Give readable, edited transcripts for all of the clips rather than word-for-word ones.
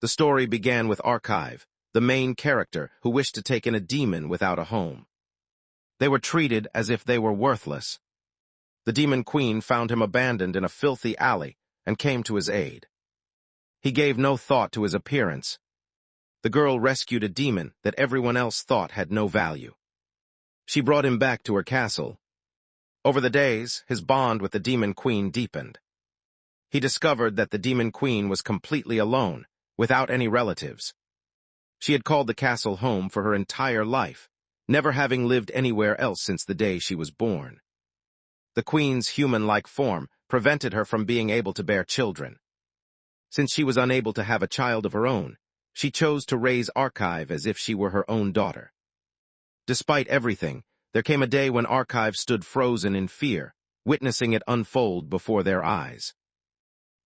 The story began with Archive, the main character who wished to take in a demon without a home. They were treated as if they were worthless. The demon queen found him abandoned in a filthy alley and came to his aid. He gave no thought to his appearance. The girl rescued a demon that everyone else thought had no value. She brought him back to her castle. Over the days, his bond with the demon queen deepened. He discovered that the demon queen was completely alone, without any relatives. She had called the castle home for her entire life, never having lived anywhere else since the day she was born. The queen's human-like form prevented her from being able to bear children. Since she was unable to have a child of her own, she chose to raise Archive as if she were her own daughter. Despite everything, there came a day when Archive stood frozen in fear, witnessing it unfold before their eyes.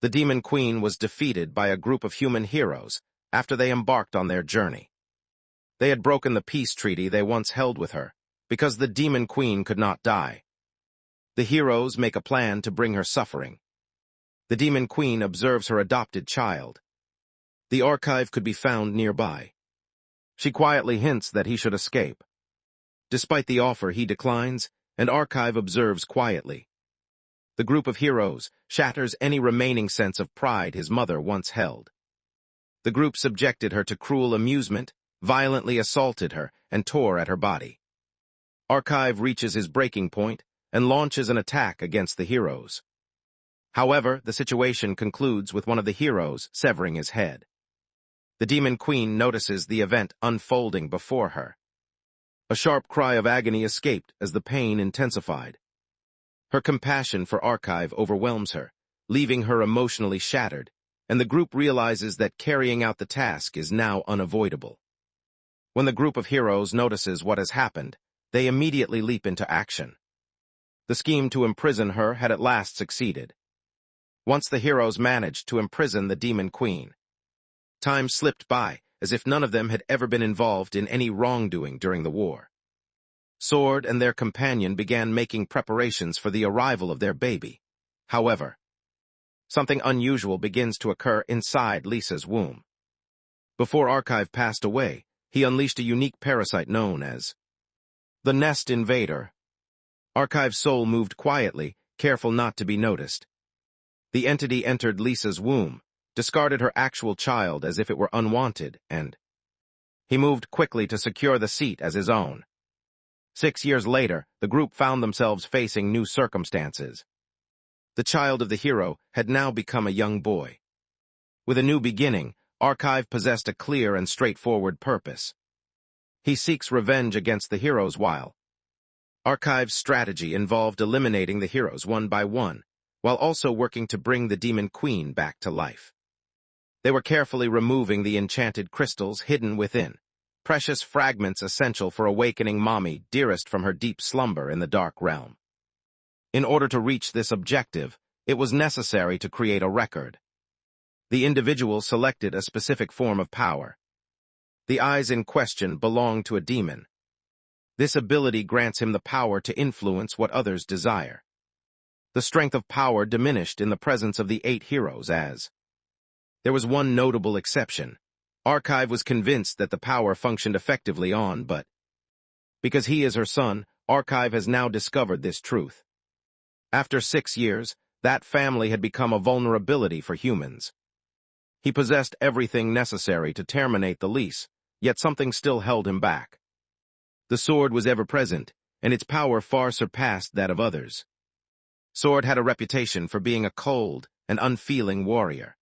The demon queen was defeated by a group of human heroes after they embarked on their journey. They had broken the peace treaty they once held with her, because the demon queen could not die. The heroes make a plan to bring her suffering. The demon queen observes her adopted child. The Archive could be found nearby. She quietly hints that he should escape. Despite the offer, he declines, and Archive observes quietly. The group of heroes shatters any remaining sense of pride his mother once held. The group subjected her to cruel amusement, violently assaulted her, and tore at her body. Archive reaches his breaking point and launches an attack against the heroes. However, the situation concludes with one of the heroes severing his head. The demon queen notices the event unfolding before her. A sharp cry of agony escaped as the pain intensified. Her compassion for Archive overwhelms her, leaving her emotionally shattered, and the group realizes that carrying out the task is now unavoidable. When the group of heroes notices what has happened, they immediately leap into action. The scheme to imprison her had at last succeeded. Once the heroes managed to imprison the demon queen, time slipped by as if none of them had ever been involved in any wrongdoing during the war. Sword and their companion began making preparations for the arrival of their baby. However, something unusual begins to occur inside Lisa's womb. Before Archive passed away, he unleashed a unique parasite known as the Nest Invader. Archive's soul moved quietly, careful not to be noticed. The entity entered Lisa's womb, discarded her actual child as if it were unwanted, and he moved quickly to secure the seat as his own. 6 years later, the group found themselves facing new circumstances. The child of the hero had now become a young boy. With a new beginning, Archive possessed a clear and straightforward purpose. He seeks revenge against the heroes while Archive's strategy involved eliminating the heroes one by one, while also working to bring the demon queen back to life. They were carefully removing the enchanted crystals hidden within, precious fragments essential for awakening Mommy dearest from her deep slumber in the dark realm. In order to reach this objective, it was necessary to create a record. The individual selected a specific form of power. The eyes in question belonged to a demon. This ability grants him the power to influence what others desire. The strength of power diminished in the presence of the 8 heroes as there was one notable exception. Archive was convinced that the power functioned effectively on, but because he is her son, Archive has now discovered this truth. After 6 years, that family had become a vulnerability for humans. He possessed everything necessary to terminate the lease, yet something still held him back. The sword was ever present, and its power far surpassed that of others. Sword had a reputation for being a cold and unfeeling warrior.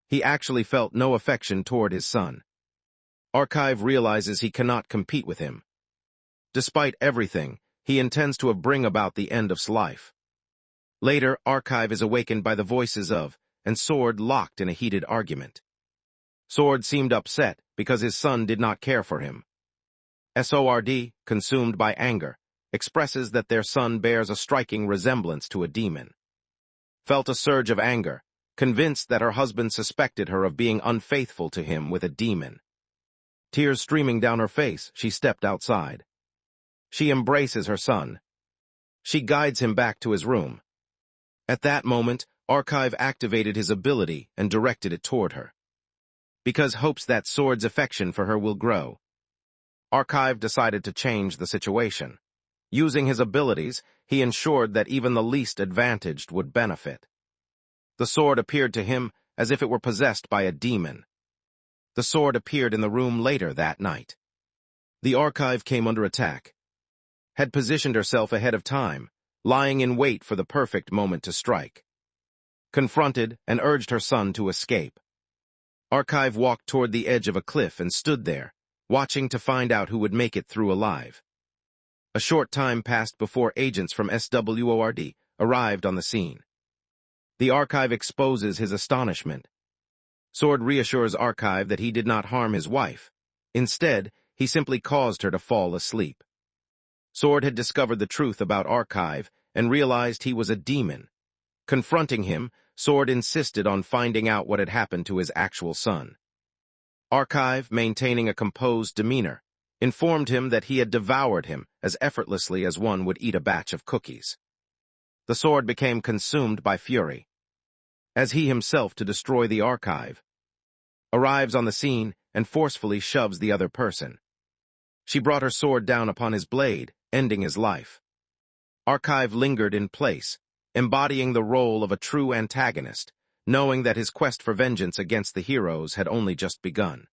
He actually felt no affection toward his son. Archive realizes he cannot compete with him. Despite everything, he intends to bring about the end of life. Later, Archive is awakened by the voices of and Sword locked in a heated argument. Sword seemed upset because his son did not care for him. Sword, consumed by anger, expresses that their son bears a striking resemblance to a demon. Felt a surge of anger, convinced that her husband suspected her of being unfaithful to him with a demon. Tears streaming down her face, she stepped outside. She embraces her son. She guides him back to his room. At that moment, Archive activated his ability and directed it toward her. because hopes that Sword's affection for her will grow. Archive decided to change the situation. Using his abilities, he ensured that even the least advantaged would benefit. The sword appeared to him as if it were possessed by a demon. The sword appeared in the room later that night. The archive came under attack, had positioned herself ahead of time, lying in wait for the perfect moment to strike. Confronted and urged her son to escape. Archive walked toward the edge of a cliff and stood there, watching to find out who would make it through alive. A short time passed before agents from SWORD arrived on the scene. The archive exposes his astonishment. Sword reassures Archive that he did not harm his wife. Instead, he simply caused her to fall asleep. Sword had discovered the truth about Archive and realized he was a demon. Confronting him, Sword insisted on finding out what had happened to his actual son. Archive, maintaining a composed demeanor, informed him that he had devoured him as effortlessly as one would eat a batch of cookies. The sword became consumed by fury. As he himself to destroy the archive, arrives on the scene and forcefully shoves the other person. She brought her sword down upon his blade, ending his life. Archive lingered in place, embodying the role of a true antagonist, knowing that his quest for vengeance against the heroes had only just begun.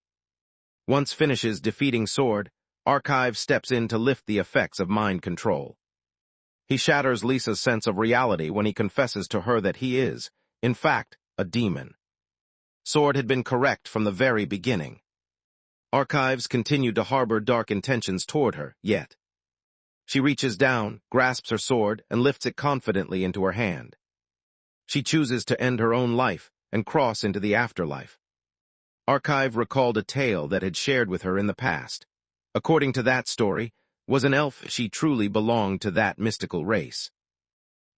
Once finishes defeating Sword, Archive steps in to lift the effects of mind control. He shatters Lisa's sense of reality when he confesses to her that he is, in fact, a demon. Sword had been correct from the very beginning. Archives continued to harbor dark intentions toward her, yet. She reaches down, grasps her sword, and lifts it confidently into her hand. She chooses to end her own life and cross into the afterlife. Archive recalled a tale that had shared with her in the past. According to that story, was an elf she truly belonged to that mystical race.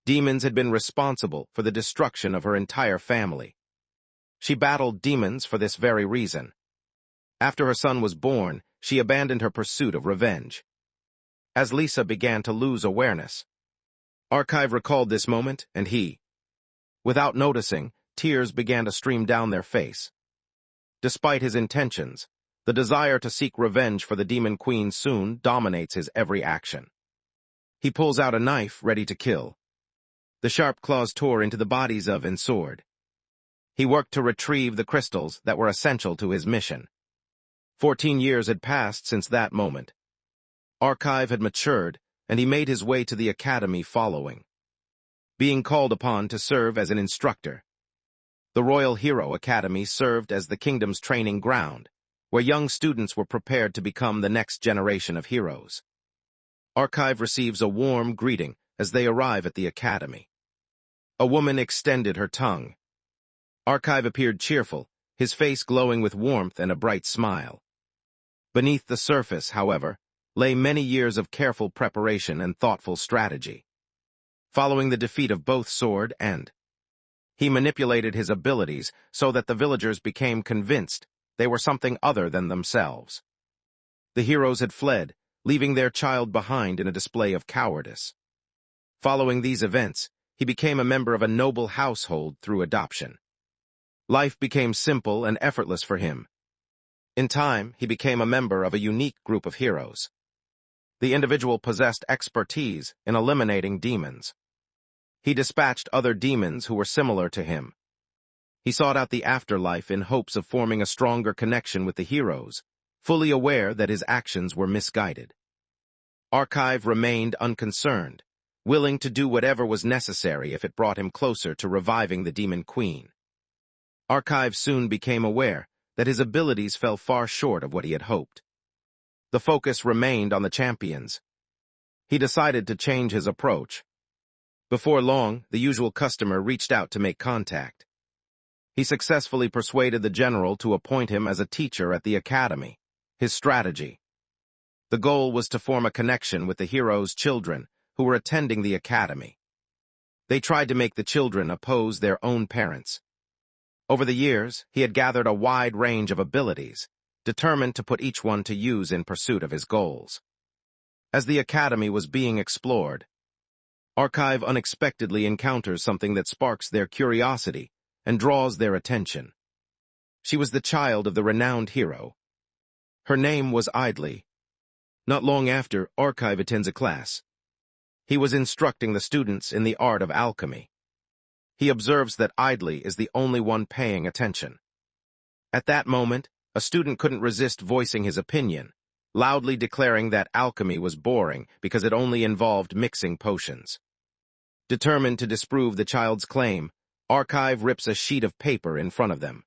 Demons had been responsible for the destruction of her entire family. She battled demons for this very reason. After her son was born, she abandoned her pursuit of revenge. As Lisa began to lose awareness, Archive recalled this moment, and he, without noticing, tears began to stream down their face. Despite his intentions, the desire to seek revenge for the Demon Queen soon dominates his every action. He pulls out a knife, ready to kill. The sharp claws tore into the bodies of and Sword. He worked to retrieve the crystals that were essential to his mission. 14 years had passed since that moment. Archive had matured, and he made his way to the academy following. Being called upon to serve as an instructor. The Royal Hero Academy served as the kingdom's training ground, where young students were prepared to become the next generation of heroes. Archive receives a warm greeting as they arrive at the academy. A woman extended her tongue. Archive appeared cheerful, his face glowing with warmth and a bright smile. Beneath the surface, however, lay many years of careful preparation and thoughtful strategy. Following the defeat of both Sword and he manipulated his abilities so that the villagers became convinced they were something other than themselves. The heroes had fled, leaving their child behind in a display of cowardice. Following these events, he became a member of a noble household through adoption. Life became simple and effortless for him. In time, he became a member of a unique group of heroes. The individual possessed expertise in eliminating demons. He dispatched other demons who were similar to him. He sought out the afterlife in hopes of forming a stronger connection with the heroes, fully aware that his actions were misguided. Archive remained unconcerned, willing to do whatever was necessary if it brought him closer to reviving the Demon Queen. Archive soon became aware that his abilities fell far short of what he had hoped. The focus remained on the champions. He decided to change his approach. Before long, the usual customer reached out to make contact. He successfully persuaded the general to appoint him as a teacher at the academy. His strategy. The goal was to form a connection with the heroes' children who were attending the academy. They tried to make the children oppose their own parents. Over the years, he had gathered a wide range of abilities, determined to put each one to use in pursuit of his goals. As the academy was being explored, Archive unexpectedly encounters something that sparks their curiosity and draws their attention. She was the child of the renowned hero. Her name was Idly. Not long after, Archive attends a class. He was instructing the students in the art of alchemy. He observes that Idly is the only one paying attention. At that moment, a student couldn't resist voicing his opinion, loudly declaring that alchemy was boring because it only involved mixing potions. Determined to disprove the child's claim, Archive rips a sheet of paper in front of them.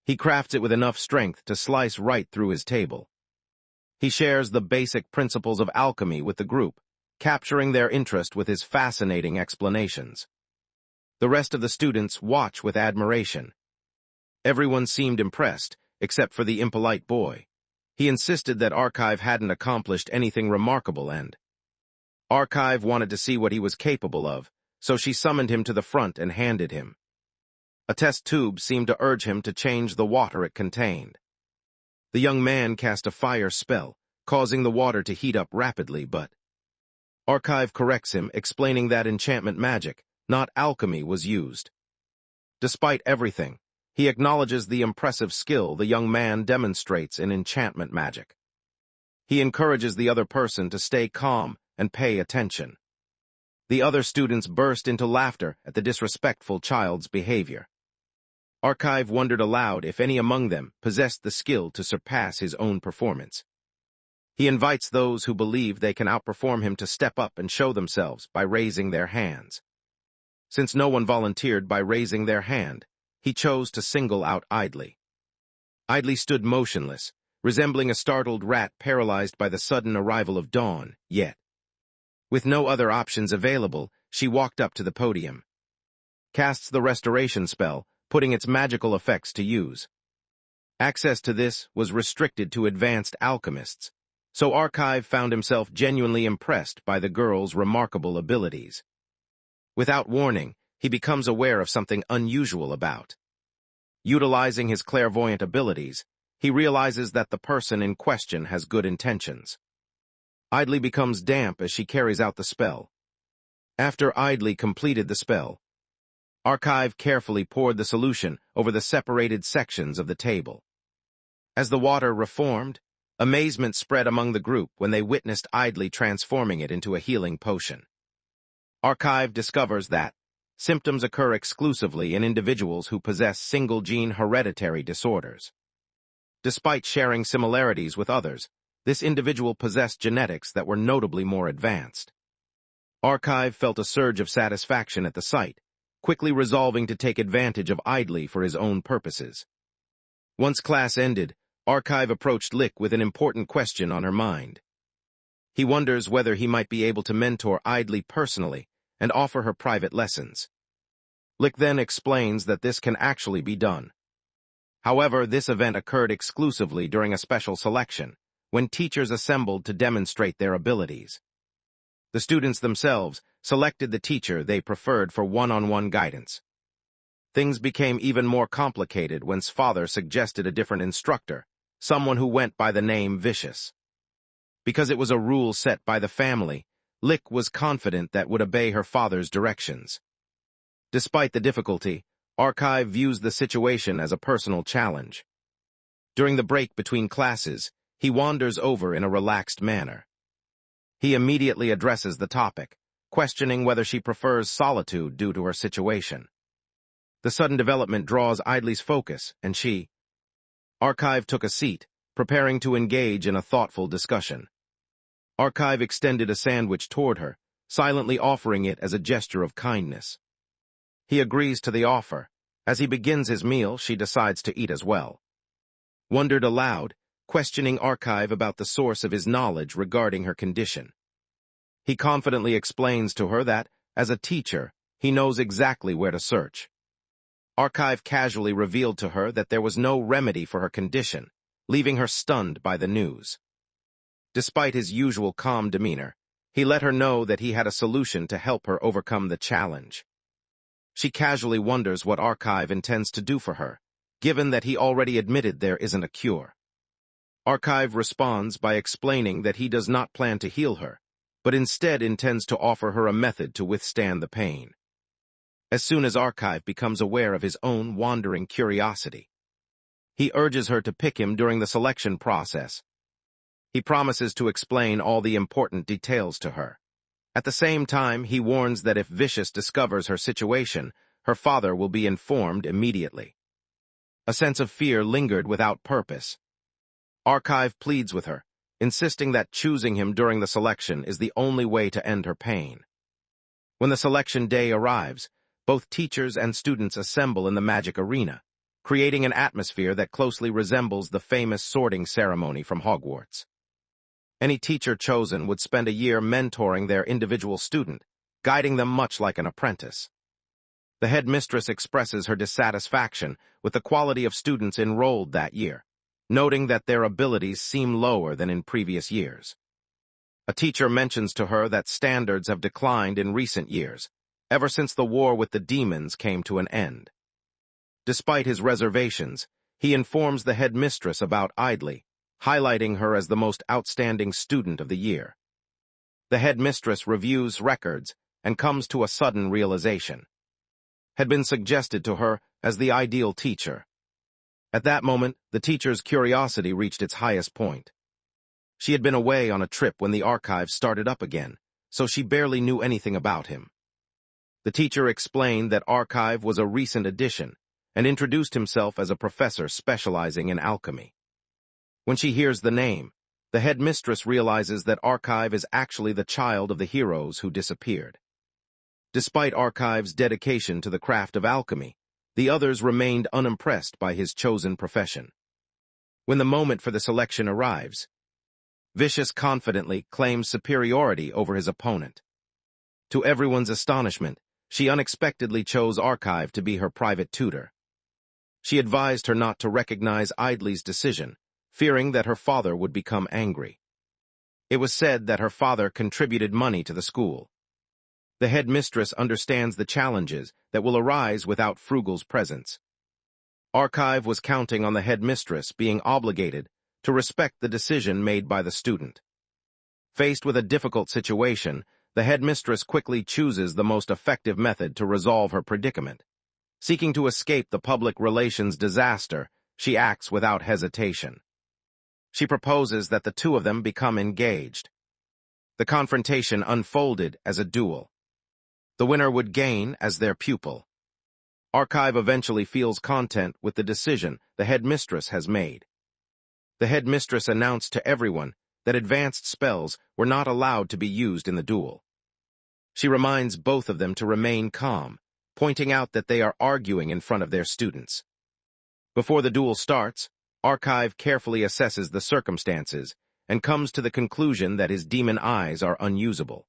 He crafts it with enough strength to slice right through his table. He shares the basic principles of alchemy with the group, capturing their interest with his fascinating explanations. The rest of the students watch with admiration. Everyone seemed impressed, except for the impolite boy. He insisted that Archive hadn't accomplished anything remarkable and Archive wanted to see what he was capable of, so she summoned him to the front and handed him. A test tube seemed to urge him to change the water it contained. The young man cast a fire spell, causing the water to heat up rapidly, but Archive corrects him, explaining that enchantment magic, not alchemy, was used. Despite everything, he acknowledges the impressive skill the young man demonstrates in enchantment magic. He encourages the other person to stay calm and pay attention. The other students burst into laughter at the disrespectful child's behavior. Archive wondered aloud if any among them possessed the skill to surpass his own performance. He invites those who believe they can outperform him to step up and show themselves by raising their hands. Since no one volunteered by raising their hand, he chose to single out Idly. Idly stood motionless, resembling a startled rat paralyzed by the sudden arrival of dawn, yet, with no other options available, she walked up to the podium. Casts the restoration spell, putting its magical effects to use. Access to this was restricted to advanced alchemists, so Archive found himself genuinely impressed by the girl's remarkable abilities. Without warning, he becomes aware of something unusual about. Utilizing his clairvoyant abilities, he realizes that the person in question has good intentions. Idly becomes damp as she carries out the spell. After Idly completed the spell, Archive carefully poured the solution over the separated sections of the table. As the water reformed, amazement spread among the group when they witnessed Idly transforming it into a healing potion. Archive discovers that symptoms occur exclusively in individuals who possess single-gene hereditary disorders. Despite sharing similarities with others, this individual possessed genetics that were notably more advanced. Archive felt a surge of satisfaction at the sight, quickly resolving to take advantage of Idly for his own purposes. Once class ended, Archive approached Lick with an important question on her mind. He wonders whether he might be able to mentor Idly personally and offer her private lessons. Lick then explains that this can actually be done. However, this event occurred exclusively during a special selection, when teachers assembled to demonstrate their abilities. The students themselves selected the teacher they preferred for one-on-one guidance. Things became even more complicated when father suggested a different instructor, someone who went by the name Vicious. Because it was a rule set by the family, Lick was confident that would obey her father's directions. Despite the difficulty, Archive views the situation as a personal challenge. During the break between classes, he wanders over in a relaxed manner. He immediately addresses the topic, questioning whether she prefers solitude due to her situation. The sudden development draws Idly's focus, and Archive took a seat, preparing to engage in a thoughtful discussion. Archive extended a sandwich toward her, silently offering it as a gesture of kindness. He agrees to the offer. As he begins his meal, she decides to eat as well. Wondered aloud, questioning Archive about the source of his knowledge regarding her condition. He confidently explains to her that, as a teacher, he knows exactly where to search. Archive casually revealed to her that there was no remedy for her condition, leaving her stunned by the news. Despite his usual calm demeanor, he let her know that he had a solution to help her overcome the challenge. She casually wonders what Archive intends to do for her, given that he already admitted there isn't a cure. Archive responds by explaining that he does not plan to heal her, but instead intends to offer her a method to withstand the pain. As soon as Archive becomes aware of his own wandering curiosity, He urges her to pick him during the selection process. He promises to explain all the important details to her. At the same time, he warns that if Vicious discovers her situation, her father will be informed immediately. A sense of fear lingered without purpose. Archive pleads with her, insisting that choosing him during the selection is the only way to end her pain. When the selection day arrives, both teachers and students assemble in the magic arena, creating an atmosphere that closely resembles the famous sorting ceremony from Hogwarts. Any teacher chosen would spend a year mentoring their individual student, guiding them much like an apprentice. The headmistress expresses her dissatisfaction with the quality of students enrolled that year, noting that their abilities seem lower than in previous years. A teacher mentions to her that standards have declined in recent years, ever since the war with the demons came to an end. Despite his reservations, he informs the headmistress about Idly, highlighting her as the most outstanding student of the year. The headmistress reviews records and comes to a sudden realization. Had been suggested to her as the ideal teacher. At that moment, the teacher's curiosity reached its highest point. She had been away on a trip when the archive started up again, so she barely knew anything about him. The teacher explained that Archive was a recent addition and introduced himself as a professor specializing in alchemy. When she hears the name, the headmistress realizes that Archive is actually the child of the heroes who disappeared. Despite Archive's dedication to the craft of alchemy, the others remained unimpressed by his chosen profession. When the moment for the selection arrives, Vicious confidently claims superiority over his opponent. To everyone's astonishment, she unexpectedly chose Archive to be her private tutor. She advised her not to recognize Idly's decision, fearing that her father would become angry. It was said that her father contributed money to the school. The headmistress understands the challenges that will arise without Frugal's presence. Archive was counting on the headmistress being obligated to respect the decision made by the student. Faced with a difficult situation, the headmistress quickly chooses the most effective method to resolve her predicament. Seeking to escape the public relations disaster, she acts without hesitation. She proposes that the two of them become engaged. The confrontation unfolded as a duel. The winner would gain as their pupil. Archive eventually feels content with the decision the headmistress has made. The headmistress announced to everyone that advanced spells were not allowed to be used in the duel. She reminds both of them to remain calm, pointing out that they are arguing in front of their students. Before the duel starts, Archive carefully assesses the circumstances and comes to the conclusion that his demon eyes are unusable.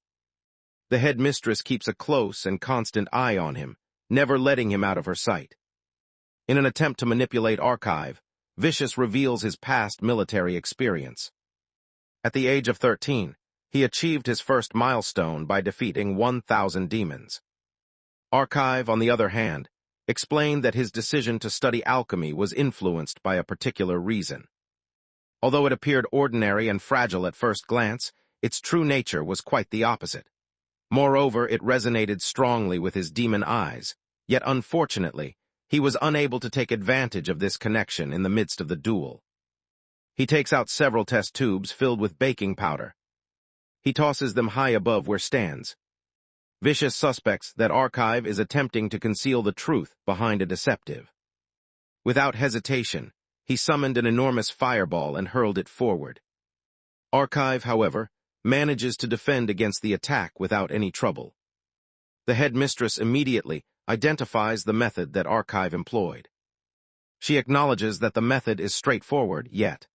The headmistress keeps a close and constant eye on him, never letting him out of her sight. In an attempt to manipulate Archive, Vicious reveals his past military experience. At the age of 13, he achieved his first milestone by defeating 1,000 demons. Archive, on the other hand, explained that his decision to study alchemy was influenced by a particular reason. Although it appeared ordinary and fragile at first glance, its true nature was quite the opposite. Moreover, it resonated strongly with his demon eyes, yet unfortunately, he was unable to take advantage of this connection in the midst of the duel. He takes out several test tubes filled with baking powder. He tosses them high above where stands. Vicious suspects that Archive is attempting to conceal the truth behind a deceptive. Without hesitation, he summoned an enormous fireball and hurled it forward. Archive, however, manages to defend against the attack without any trouble. The headmistress immediately identifies the method that Archive employed. She acknowledges that the method is straightforward, yet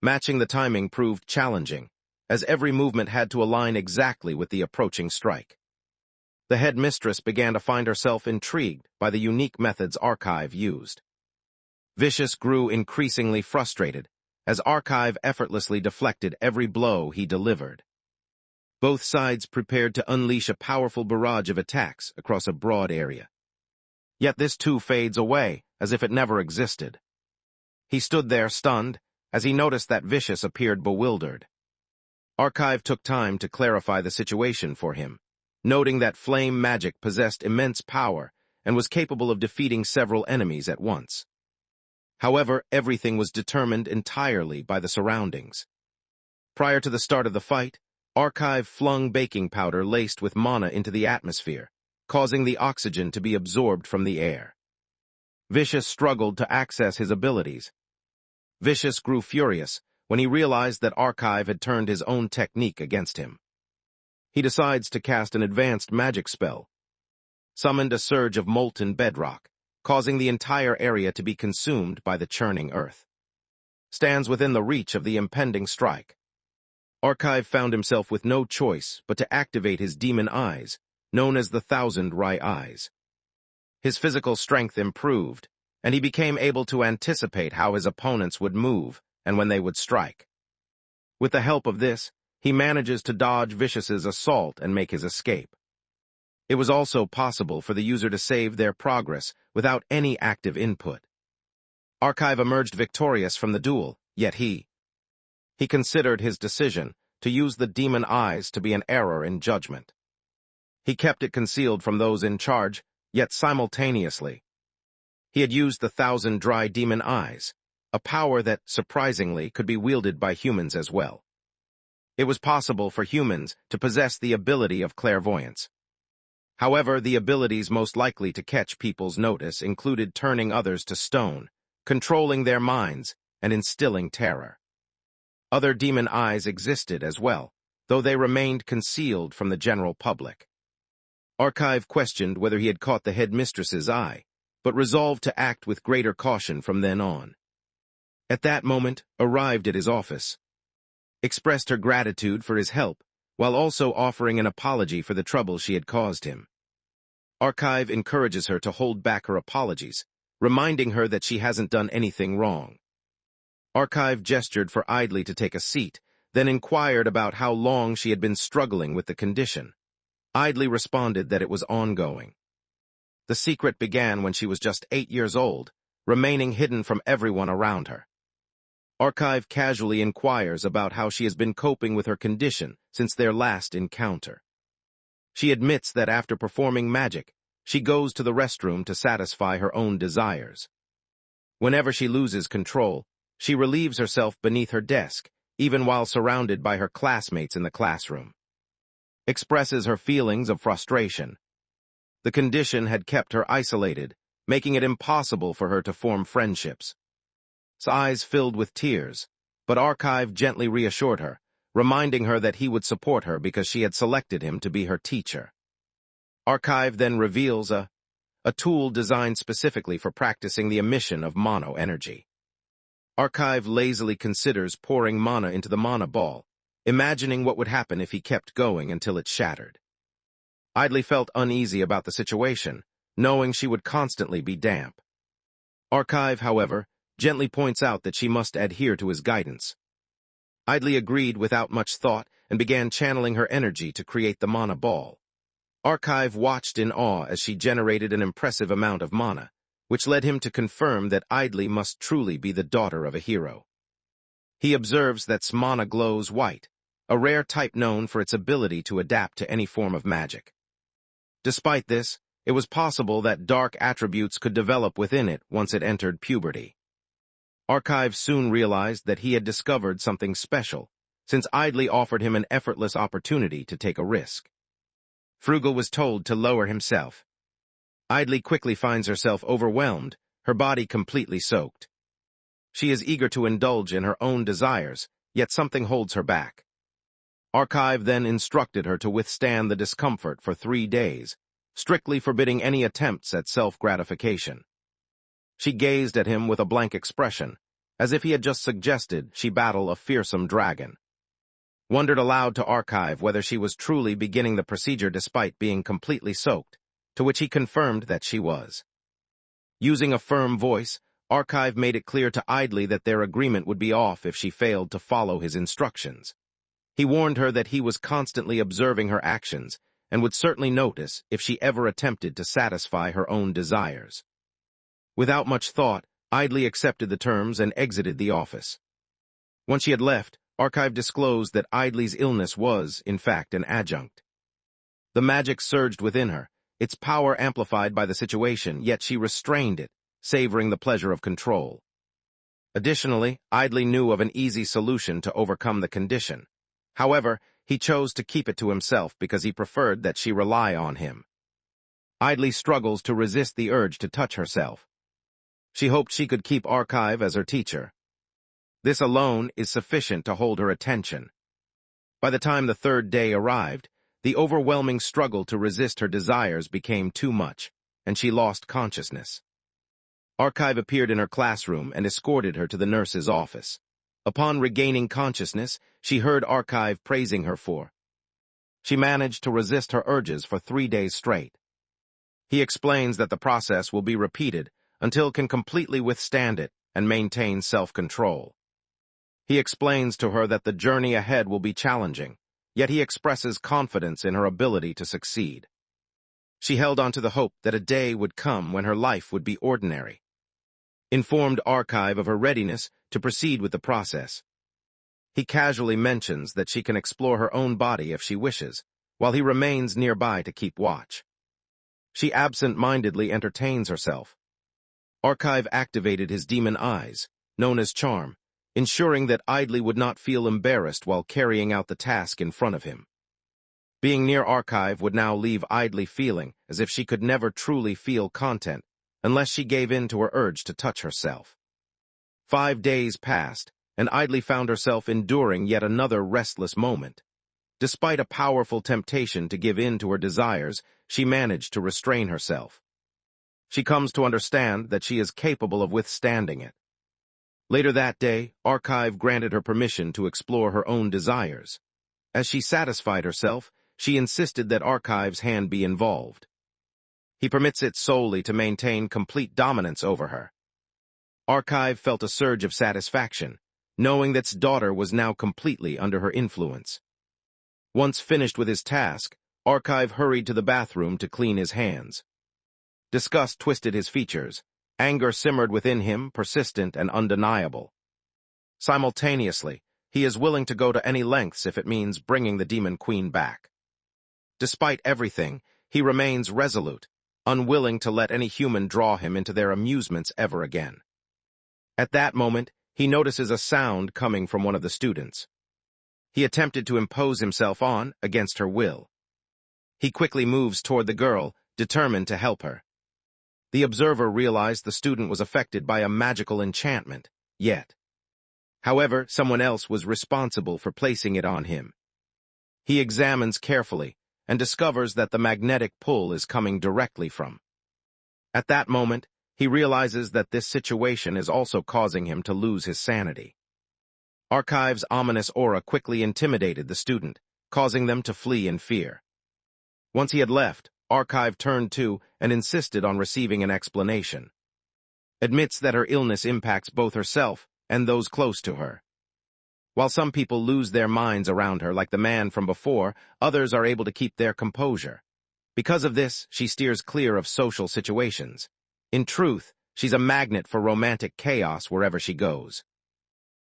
matching the timing proved challenging, as every movement had to align exactly with the approaching strike. The headmistress began to find herself intrigued by the unique methods Archive used. Vicious grew increasingly frustrated, as Archive effortlessly deflected every blow he delivered. Both sides prepared to unleash a powerful barrage of attacks across a broad area. Yet this too fades away, as if it never existed. He stood there stunned, as he noticed that Vicious appeared bewildered. Archive took time to clarify the situation for him, noting that flame magic possessed immense power and was capable of defeating several enemies at once. However, everything was determined entirely by the surroundings. Prior to the start of the fight, Archive flung baking powder laced with mana into the atmosphere, causing the oxygen to be absorbed from the air. Vicious struggled to access his abilities. Vicious grew furious when he realized that Archive had turned his own technique against him. He decides to cast an advanced magic spell, summoned a surge of molten bedrock, causing the entire area to be consumed by the churning earth. Stands within the reach of the impending strike. Archive found himself with no choice but to activate his demon eyes, known as the Thousand Rai Eyes. His physical strength improved, and he became able to anticipate how his opponents would move and when they would strike. With the help of this, he manages to dodge Vicious's assault and make his escape. It was also possible for the user to save their progress without any active input. Archive emerged victorious from the duel, yet he considered his decision to use the demon eyes to be an error in judgment. He kept it concealed from those in charge, yet simultaneously, he had used the Thousand Dry Demon Eyes, a power that, surprisingly, could be wielded by humans as well. It was possible for humans to possess the ability of clairvoyance. However, the abilities most likely to catch people's notice included turning others to stone, controlling their minds, and instilling terror. Other demon eyes existed as well, though they remained concealed from the general public. Archive questioned whether he had caught the headmistress's eye, but resolved to act with greater caution from then on. At that moment, arrived at his office, expressed her gratitude for his help, while also offering an apology for the trouble she had caused him. Archive encourages her to hold back her apologies, reminding her that she hasn't done anything wrong. Archive gestured for Idly to take a seat, then inquired about how long she had been struggling with the condition. Idly responded that it was ongoing. The secret began when she was just 8 years old, remaining hidden from everyone around her. Archive casually inquires about how she has been coping with her condition since their last encounter. She admits that after performing magic, she goes to the restroom to satisfy her own desires. Whenever she loses control, she relieves herself beneath her desk, even while surrounded by her classmates in the classroom. Expresses her feelings of frustration. The condition had kept her isolated, making it impossible for her to form friendships. His eyes filled with tears, but Archive gently reassured her, reminding her that he would support her because she had selected him to be her teacher. Archive then reveals a tool designed specifically for practicing the emission of mono energy. Archive lazily considers pouring mana into the mana ball, imagining what would happen if he kept going until it shattered. Idly felt uneasy about the situation, knowing she would constantly be damp. Archive, however, gently points out that she must adhere to his guidance. Idly agreed without much thought and began channeling her energy to create the mana ball. Archive watched in awe as she generated an impressive amount of mana, which led him to confirm that Idly must truly be the daughter of a hero. He observes that mana glows white, a rare type known for its ability to adapt to any form of magic. Despite this, it was possible that dark attributes could develop within it once it entered puberty. Archive soon realized that he had discovered something special, since Idly offered him an effortless opportunity to take a risk. Frugal was told to lower himself. Idly quickly finds herself overwhelmed, her body completely soaked. She is eager to indulge in her own desires, yet something holds her back. Archive then instructed her to withstand the discomfort for 3 days, strictly forbidding any attempts at self-gratification. She gazed at him with a blank expression, as if he had just suggested she battle a fearsome dragon. Wondered aloud to Archive whether she was truly beginning the procedure despite being completely soaked, to which he confirmed that she was. Using a firm voice, Archive made it clear to Idly that their agreement would be off if she failed to follow his instructions. He warned her that he was constantly observing her actions and would certainly notice if she ever attempted to satisfy her own desires. Without much thought, Idly accepted the terms and exited the office. Once she had left, Archive disclosed that Idly's illness was, in fact, an adjunct. The magic surged within her, its power amplified by the situation, yet she restrained it, savoring the pleasure of control. Additionally, Idley knew of an easy solution to overcome the condition. However, he chose to keep it to himself because he preferred that she rely on him. Idley struggles to resist the urge to touch herself. She hoped she could keep Archive as her teacher. This alone is sufficient to hold her attention. By the time the third day arrived, the overwhelming struggle to resist her desires became too much, and she lost consciousness. Archive appeared in her classroom and escorted her to the nurse's office. Upon regaining consciousness, she heard Archive praising her for. She managed to resist her urges for 3 days straight. He explains that the process will be repeated until can completely withstand it and maintain self-control. He explains to her that the journey ahead will be challenging, yet he expresses confidence in her ability to succeed. She held on to the hope that a day would come when her life would be ordinary. Informed Archive of her readiness to proceed with the process. He casually mentions that she can explore her own body if she wishes, while he remains nearby to keep watch. She absent-mindedly entertains herself. Archive activated his demon eyes, known as charm, ensuring that Idley would not feel embarrassed while carrying out the task in front of him. Being near Archive would now leave Idley feeling as if she could never truly feel content unless she gave in to her urge to touch herself. 5 days passed, and Idley found herself enduring yet another restless moment. Despite a powerful temptation to give in to her desires, she managed to restrain herself. She comes to understand that she is capable of withstanding it. Later that day, Archive granted her permission to explore her own desires. As she satisfied herself, she insisted that Archive's hand be involved. He permits it solely to maintain complete dominance over her. Archive felt a surge of satisfaction, knowing that his daughter was now completely under her influence. Once finished with his task, Archive hurried to the bathroom to clean his hands. Disgust twisted his features. Anger simmered within him, persistent and undeniable. Simultaneously, he is willing to go to any lengths if it means bringing the Demon Queen back. Despite everything, he remains resolute, unwilling to let any human draw him into their amusements ever again. At that moment, he notices a sound coming from one of the students. He attempted to impose himself on, against her will. He quickly moves toward the girl, determined to help her. The observer realized the student was affected by a magical enchantment, yet. However, someone else was responsible for placing it on him. He examines carefully and discovers that the magnetic pull is coming directly from. At that moment, he realizes that this situation is also causing him to lose his sanity. Archive's ominous aura quickly intimidated the student, causing them to flee in fear. Once he had left, Archive turned to and insisted on receiving an explanation. Admits that her illness impacts both herself and those close to her. While some people lose their minds around her like the man from before, others are able to keep their composure. Because of this, she steers clear of social situations. In truth, she's a magnet for romantic chaos wherever she goes.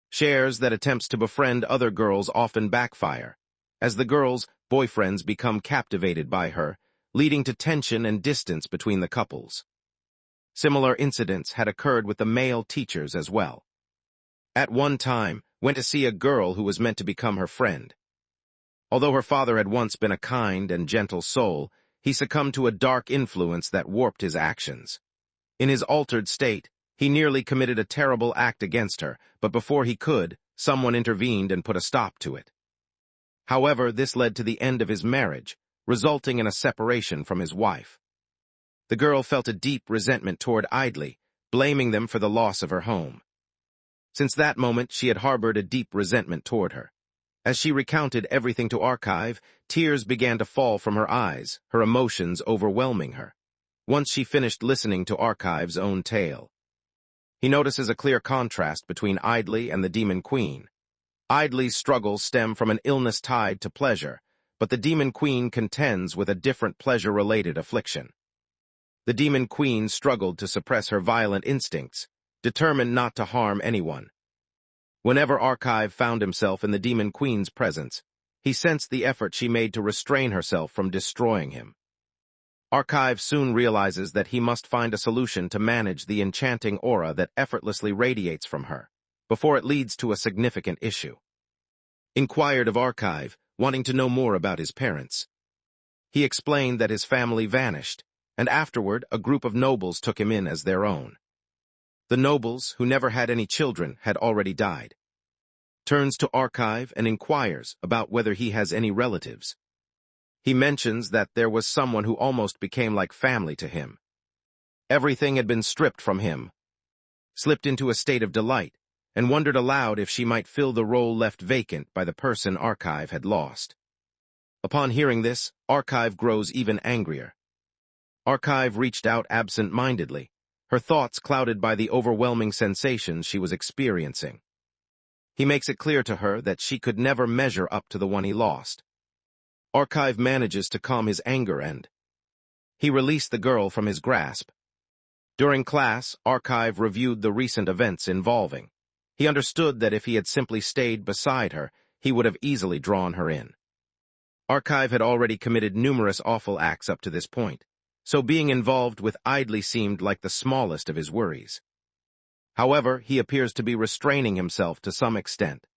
Shares that attempts to befriend other girls often backfire, as the girls' boyfriends become captivated by her, leading to tension and distance between the couples. Similar incidents had occurred with the male teachers as well. At one time, went to see a girl who was meant to become her friend. Although her father had once been a kind and gentle soul, he succumbed to a dark influence that warped his actions. In his altered state, he nearly committed a terrible act against her, but before he could, someone intervened and put a stop to it. However, this led to the end of his marriage, resulting in a separation from his wife. The girl felt a deep resentment toward Idley, blaming them for the loss of her home. Since that moment, she had harbored a deep resentment toward her. As she recounted everything to Archive, tears began to fall from her eyes, her emotions overwhelming her. Once she finished listening to Archive's own tale. He notices a clear contrast between Idley and the Demon Queen. Idley's struggles stem from an illness tied to pleasure, but the Demon Queen contends with a different pleasure-related affliction. The Demon Queen struggled to suppress her violent instincts, determined not to harm anyone. Whenever Archive found himself in the Demon Queen's presence, he sensed the effort she made to restrain herself from destroying him. Archive soon realizes that he must find a solution to manage the enchanting aura that effortlessly radiates from her. before it leads to a significant issue. Inquired of Archive, wanting to know more about his parents. He explained that his family vanished, and afterward a group of nobles took him in as their own. The nobles, who never had any children, had already died. Turns to Archive and inquires about whether he has any relatives. He mentions that there was someone who almost became like family to him. Everything had been stripped from him, slipped into a state of delight, and wondered aloud if she might fill the role left vacant by the person Archive had lost. Upon hearing this, Archive grows even angrier. Archive reached out absent-mindedly, her thoughts clouded by the overwhelming sensations she was experiencing. He makes it clear to her that she could never measure up to the one he lost. Archive manages to calm his anger and he released the girl from his grasp. During class, Archive reviewed the recent events involving. He understood that if he had simply stayed beside her, he would have easily drawn her in. Archive had already committed numerous awful acts up to this point, so being involved with Idly seemed like the smallest of his worries. However, he appears to be restraining himself to some extent.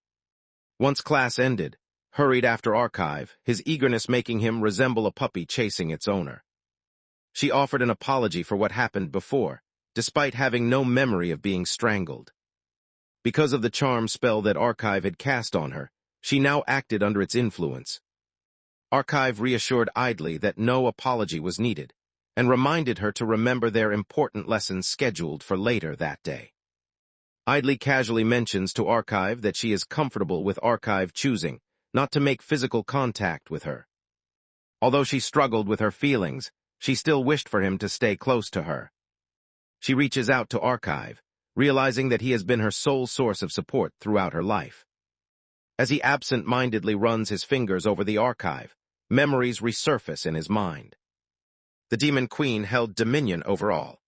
Once class ended, hurried after Archive, his eagerness making him resemble a puppy chasing its owner. She offered an apology for what happened before, despite having no memory of being strangled. Because of the charm spell that Archive had cast on her, she now acted under its influence. Archive reassured Idly that no apology was needed, and reminded her to remember their important lessons scheduled for later that day. Idly casually mentions to Archive that she is comfortable with Archive choosing not to make physical contact with her. Although she struggled with her feelings, she still wished for him to stay close to her. She reaches out to Archive, realizing that he has been her sole source of support throughout her life. As he absent-mindedly runs his fingers over the Archive, memories resurface in his mind. The Demon Queen held dominion over all.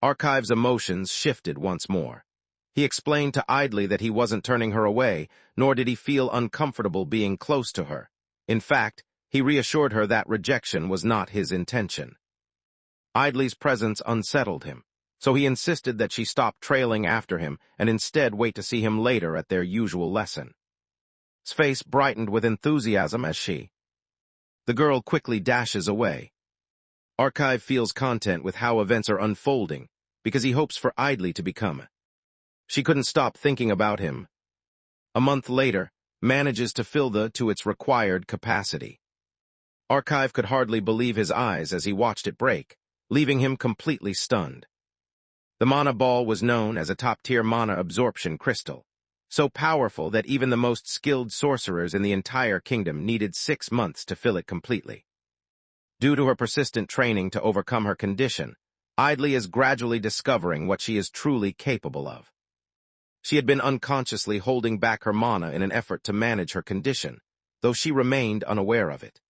Archive's emotions shifted once more. He explained to Idly that he wasn't turning her away, nor did he feel uncomfortable being close to her. In fact, he reassured her that rejection was not his intention. Idly's presence unsettled him, so he insisted that she stop trailing after him and instead wait to see him later at their usual lesson. His face brightened with enthusiasm as the girl quickly dashes away. Archive feels content with how events are unfolding because he hopes for Idly to become. She couldn't stop thinking about him. A month later, manages to fill to its required capacity. Archive could hardly believe his eyes as he watched it break, leaving him completely stunned. The mana ball was known as a top-tier mana absorption crystal, so powerful that even the most skilled sorcerers in the entire kingdom needed 6 months to fill it completely. Due to her persistent training to overcome her condition, Idly is gradually discovering what she is truly capable of. She had been unconsciously holding back her mana in an effort to manage her condition, though she remained unaware of it.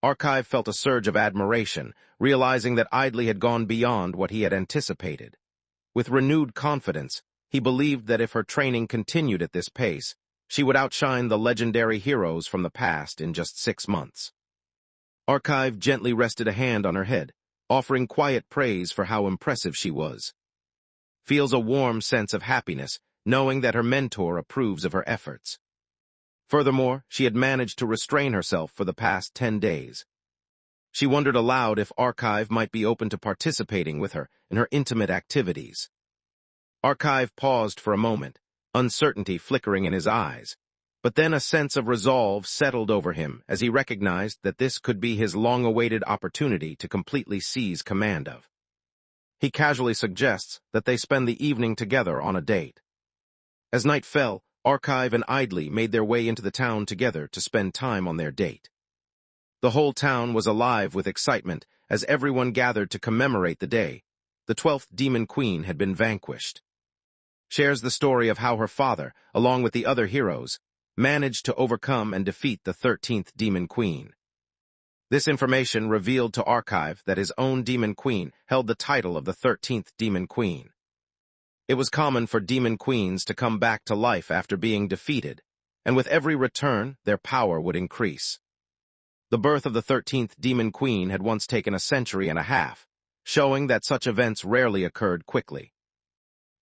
Archive felt a surge of admiration, realizing that Idly had gone beyond what he had anticipated. With renewed confidence, he believed that if her training continued at this pace, she would outshine the legendary heroes from the past in just 6 months. Archive gently rested a hand on her head, offering quiet praise for how impressive she was. Feels a warm sense of happiness, knowing that her mentor approves of her efforts. Furthermore, she had managed to restrain herself for the past 10 days. She wondered aloud if Archive might be open to participating with her in her intimate activities. Archive paused for a moment, uncertainty flickering in his eyes, but then a sense of resolve settled over him as he recognized that this could be his long-awaited opportunity to completely seize command of. He casually suggests that they spend the evening together on a date. As night fell, Archive and Idly made their way into the town together to spend time on their date. The whole town was alive with excitement as everyone gathered to commemorate the day. The 12th Demon Queen had been vanquished. Shares the story of how her father, along with the other heroes, managed to overcome and defeat the 13th Demon Queen. This information revealed to Archive that his own Demon Queen held the title of the 13th Demon Queen. It was common for Demon Queens to come back to life after being defeated, and with every return, their power would increase. The birth of the 13th Demon Queen had once taken a century and a half, showing that such events rarely occurred quickly.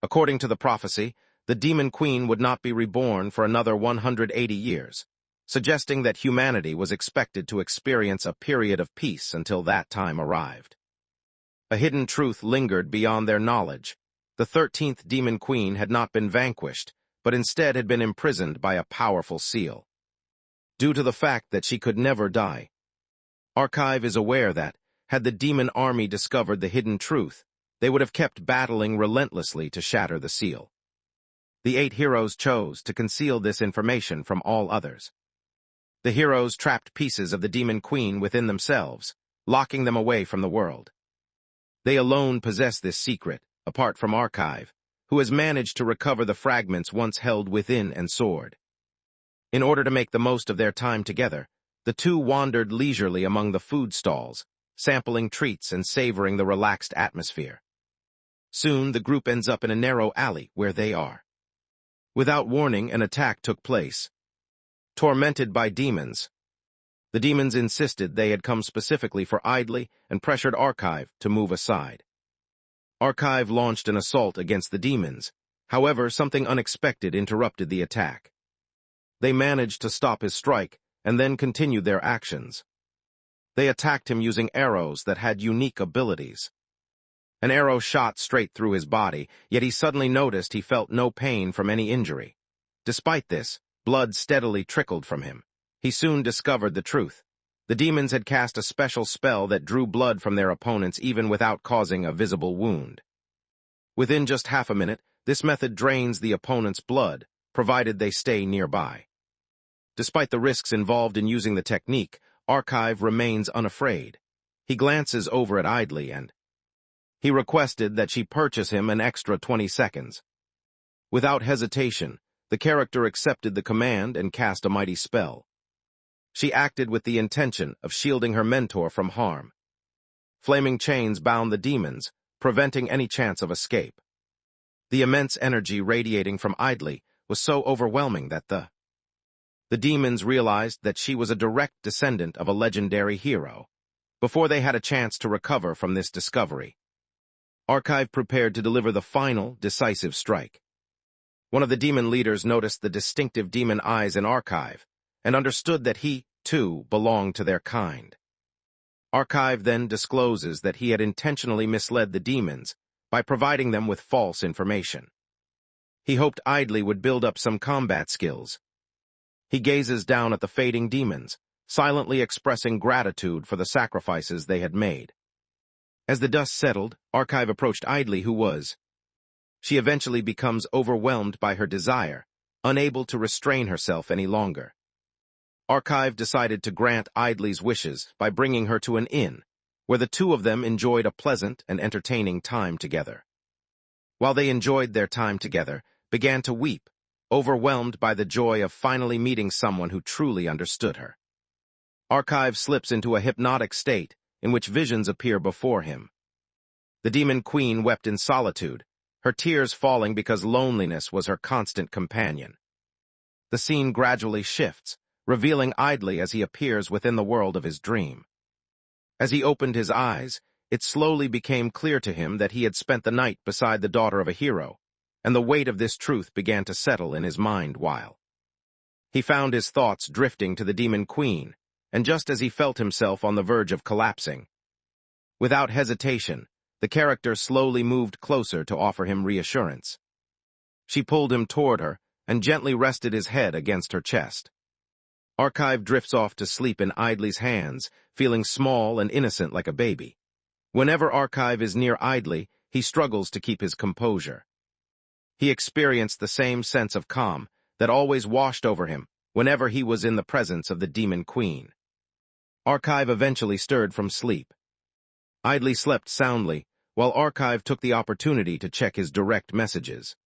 According to the prophecy, the Demon Queen would not be reborn for another 180 years, suggesting that humanity was expected to experience a period of peace until that time arrived. A hidden truth lingered beyond their knowledge. The 13th Demon Queen had not been vanquished, but instead had been imprisoned by a powerful seal. Due to the fact that she could never die, Archive is aware that, had the demon army discovered the hidden truth, they would have kept battling relentlessly to shatter the seal. The 8 heroes chose to conceal this information from all others. The heroes trapped pieces of the Demon Queen within themselves, locking them away from the world. They alone possess this secret, apart from Archive, who has managed to recover the fragments once held within and soared. In order to make the most of their time together, the two wandered leisurely among the food stalls, sampling treats and savoring the relaxed atmosphere. Soon, the group ends up in a narrow alley where they are. Without warning, an attack took place. Tormented by demons, the demons insisted they had come specifically for Idly and pressured Archive to move aside. Archive launched an assault against the demons. However, something unexpected interrupted the attack. They managed to stop his strike and then continued their actions. They attacked him using arrows that had unique abilities. An arrow shot straight through his body, yet he suddenly noticed he felt no pain from any injury. Despite this, blood steadily trickled from him. He soon discovered the truth. The demons had cast a special spell that drew blood from their opponents even without causing a visible wound. Within just half a minute, this method drains the opponent's blood, provided they stay nearby. Despite the risks involved in using the technique, Archive remains unafraid. He glances over at Idly and he requested that she purchase him an extra 20 seconds. Without hesitation, the character accepted the command and cast a mighty spell. She acted with the intention of shielding her mentor from harm. Flaming chains bound the demons, preventing any chance of escape. The immense energy radiating from Idly was so overwhelming that the demons realized that she was a direct descendant of a legendary hero. Before they had a chance to recover from this discovery, Archive prepared to deliver the final, decisive strike. One of the demon leaders noticed the distinctive demon eyes in Archive and understood that he, too, belonged to their kind. Archive then discloses that he had intentionally misled the demons by providing them with false information. He hoped Idly would build up some combat skills. He gazes down at the fading demons, silently expressing gratitude for the sacrifices they had made. As the dust settled, Archive approached Idly, who was. She eventually becomes overwhelmed by her desire, unable to restrain herself any longer. Archive decided to grant Idly's wishes by bringing her to an inn, where the two of them enjoyed a pleasant and entertaining time together. While they enjoyed their time together, began to weep, overwhelmed by the joy of finally meeting someone who truly understood her. Archive slips into a hypnotic state in which visions appear before him. The Demon Queen wept in solitude, her tears falling because loneliness was her constant companion. The scene gradually shifts, revealing Idly as he appears within the world of his dream. As he opened his eyes, it slowly became clear to him that he had spent the night beside the daughter of a hero, and the weight of this truth began to settle in his mind while he found his thoughts drifting to the Demon Queen, and just as he felt himself on the verge of collapsing, without hesitation, the character slowly moved closer to offer him reassurance. She pulled him toward her and gently rested his head against her chest. Archive drifts off to sleep in Idly's hands, feeling small and innocent like a baby. Whenever Archive is near Idly, he struggles to keep his composure. He experienced the same sense of calm that always washed over him whenever he was in the presence of the Demon Queen. Archive eventually stirred from sleep. Idly slept soundly, while Archive took the opportunity to check his direct messages.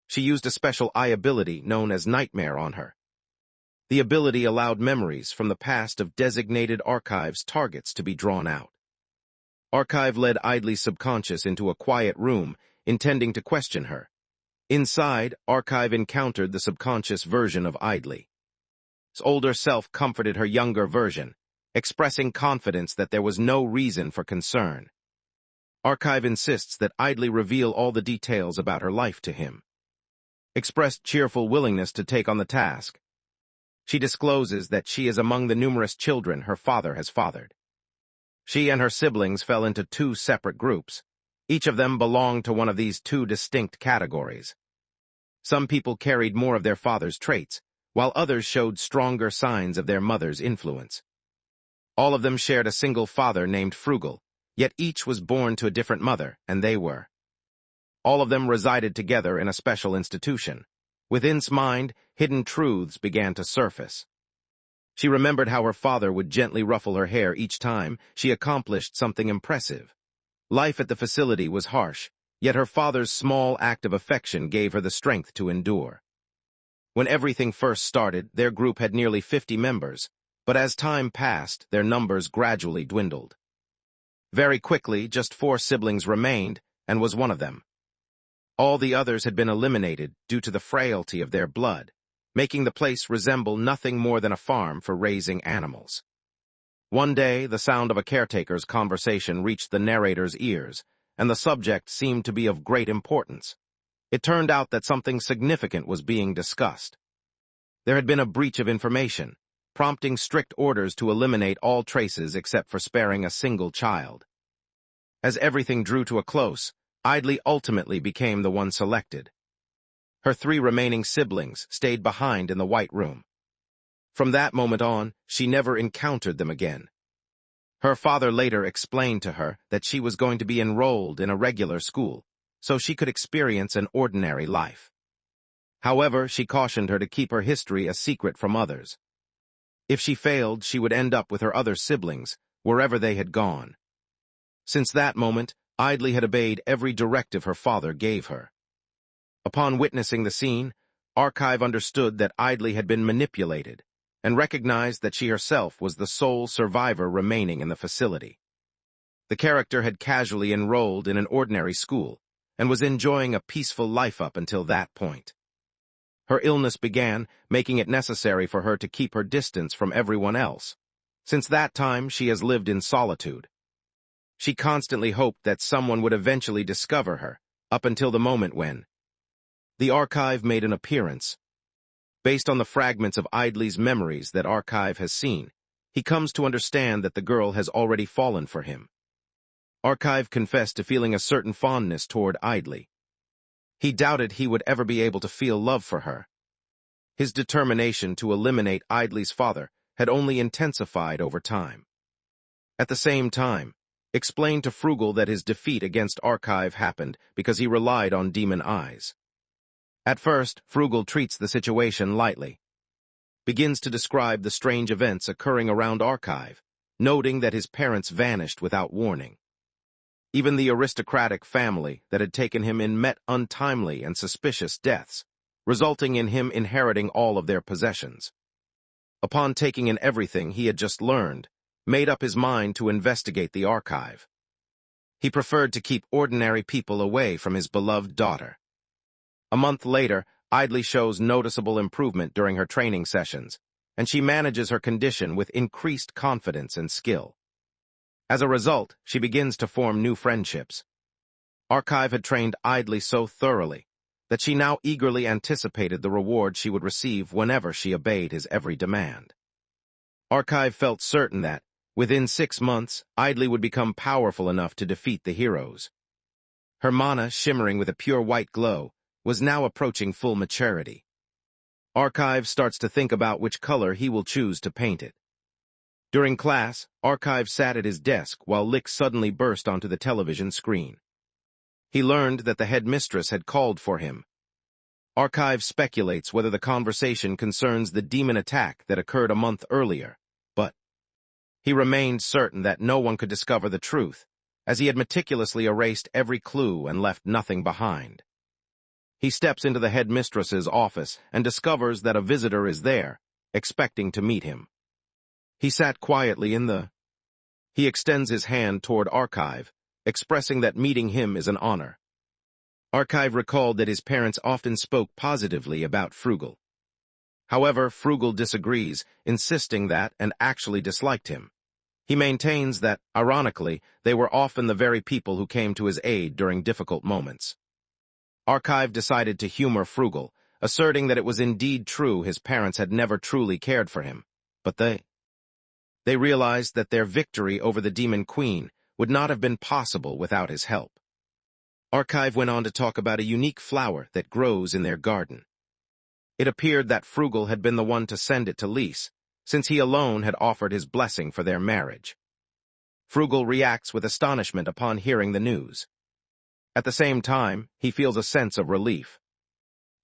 She used a special eye ability known as Nightmare on her. The ability allowed memories from the past of designated Archive's targets to be drawn out. Archive led Idly's subconscious into a quiet room, intending to question her. Inside, Archive encountered the subconscious version of Idly. His older self comforted her younger version, expressing confidence that there was no reason for concern. Archive insists that Idly reveal all the details about her life to him. expressed cheerful willingness to take on the task. She discloses that she is among the numerous children her father has fathered. She and her siblings fell into two separate groups. Each of them belonged to one of these two distinct categories. Some people carried more of their father's traits, while others showed stronger signs of their mother's influence. All of them shared a single father named Frugal, yet each was born to a different mother, and they were. All of them resided together in a special institution. Within In's mind, hidden truths began to surface. She remembered how her father would gently ruffle her hair each time she accomplished something impressive. Life at the facility was harsh, yet her father's small act of affection gave her the strength to endure. When everything first started, their group had nearly 50 members, but as time passed, their numbers gradually dwindled. Very quickly, just 4 siblings remained, and was one of them. All the others had been eliminated due to the frailty of their blood, making the place resemble nothing more than a farm for raising animals. One day, the sound of a caretaker's conversation reached the narrator's ears, and the subject seemed to be of great importance. It turned out that something significant was being discussed. There had been a breach of information, prompting strict orders to eliminate all traces except for sparing a single child. As everything drew to a close, Idly ultimately became the one selected. Her 3 remaining siblings stayed behind in the White Room. From that moment on, she never encountered them again. Her father later explained to her that she was going to be enrolled in a regular school, so she could experience an ordinary life. However, she cautioned her to keep her history a secret from others. If she failed, she would end up with her other siblings, wherever they had gone. Since that moment, Idly had obeyed every directive her father gave her. Upon witnessing the scene, Archive understood that Idly had been manipulated, and recognized that she herself was the sole survivor remaining in the facility. The character had casually enrolled in an ordinary school, and was enjoying a peaceful life up until that point. Her illness began, making it necessary for her to keep her distance from everyone else. Since that time, she has lived in solitude. She constantly hoped that someone would eventually discover her, up until the moment when the Archive made an appearance. Based on the fragments of Idly's memories that Archive has seen, he comes to understand that the girl has already fallen for him. Archive confessed to feeling a certain fondness toward Idly. He doubted he would ever be able to feel love for her. His determination to eliminate Idly's father had only intensified over time. At the same time, explained to Frugal that his defeat against Archive happened because he relied on demon eyes. At first, Frugal treats the situation lightly, begins to describe the strange events occurring around Archive, noting that his parents vanished without warning. Even the aristocratic family that had taken him in met untimely and suspicious deaths, resulting in him inheriting all of their possessions. Upon taking in everything he had just learned, made up his mind to investigate the Archive. He preferred to keep ordinary people away from his beloved daughter. A month later, Idly shows noticeable improvement during her training sessions, and she manages her condition with increased confidence and skill. As a result, she begins to form new friendships. Archive had trained Idly so thoroughly that she now eagerly anticipated the reward she would receive whenever she obeyed his every demand. Archive felt certain that, within 6 months, Idly would become powerful enough to defeat the heroes. Her mana, shimmering with a pure white glow, was now approaching full maturity. Archive starts to think about which color he will choose to paint it. During class, Archive sat at his desk while Lick suddenly burst onto the television screen. He learned that the headmistress had called for him. Archive speculates whether the conversation concerns the demon attack that occurred a month earlier, but he remained certain that no one could discover the truth, as he had meticulously erased every clue and left nothing behind. He steps into the headmistress's office and discovers that a visitor is there, expecting to meet him. He sat quietly He extends his hand toward Archive, expressing that meeting him is an honor. Archive recalled that his parents often spoke positively about Frugal. However, Frugal disagrees, insisting that and actually disliked him. He maintains that, ironically, they were often the very people who came to his aid during difficult moments. Archive decided to humor Frugal asserting that it was indeed true his parents had never truly cared for him. But they realized that their victory over the Demon Queen would not have been possible without his help. Archive went on to talk about a unique flower that grows in their garden. It appeared that Frugal had been the one to send it to Lise, since he alone had offered his blessing for their marriage. Frugal reacts with astonishment upon hearing the news. At the same time, he feels a sense of relief.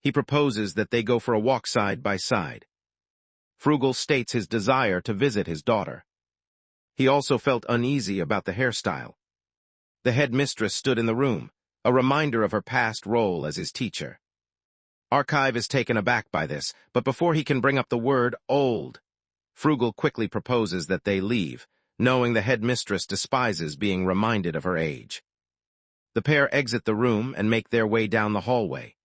He proposes that they go for a walk side by side. Frugal states his desire to visit his daughter. He also felt uneasy about the hairstyle. The headmistress stood in the room, a reminder of her past role as his teacher. Archive is taken aback by this, but before he can bring up the word old, Frugal quickly proposes that they leave, knowing the headmistress despises being reminded of her age. The pair exit the room and make their way down the hallway.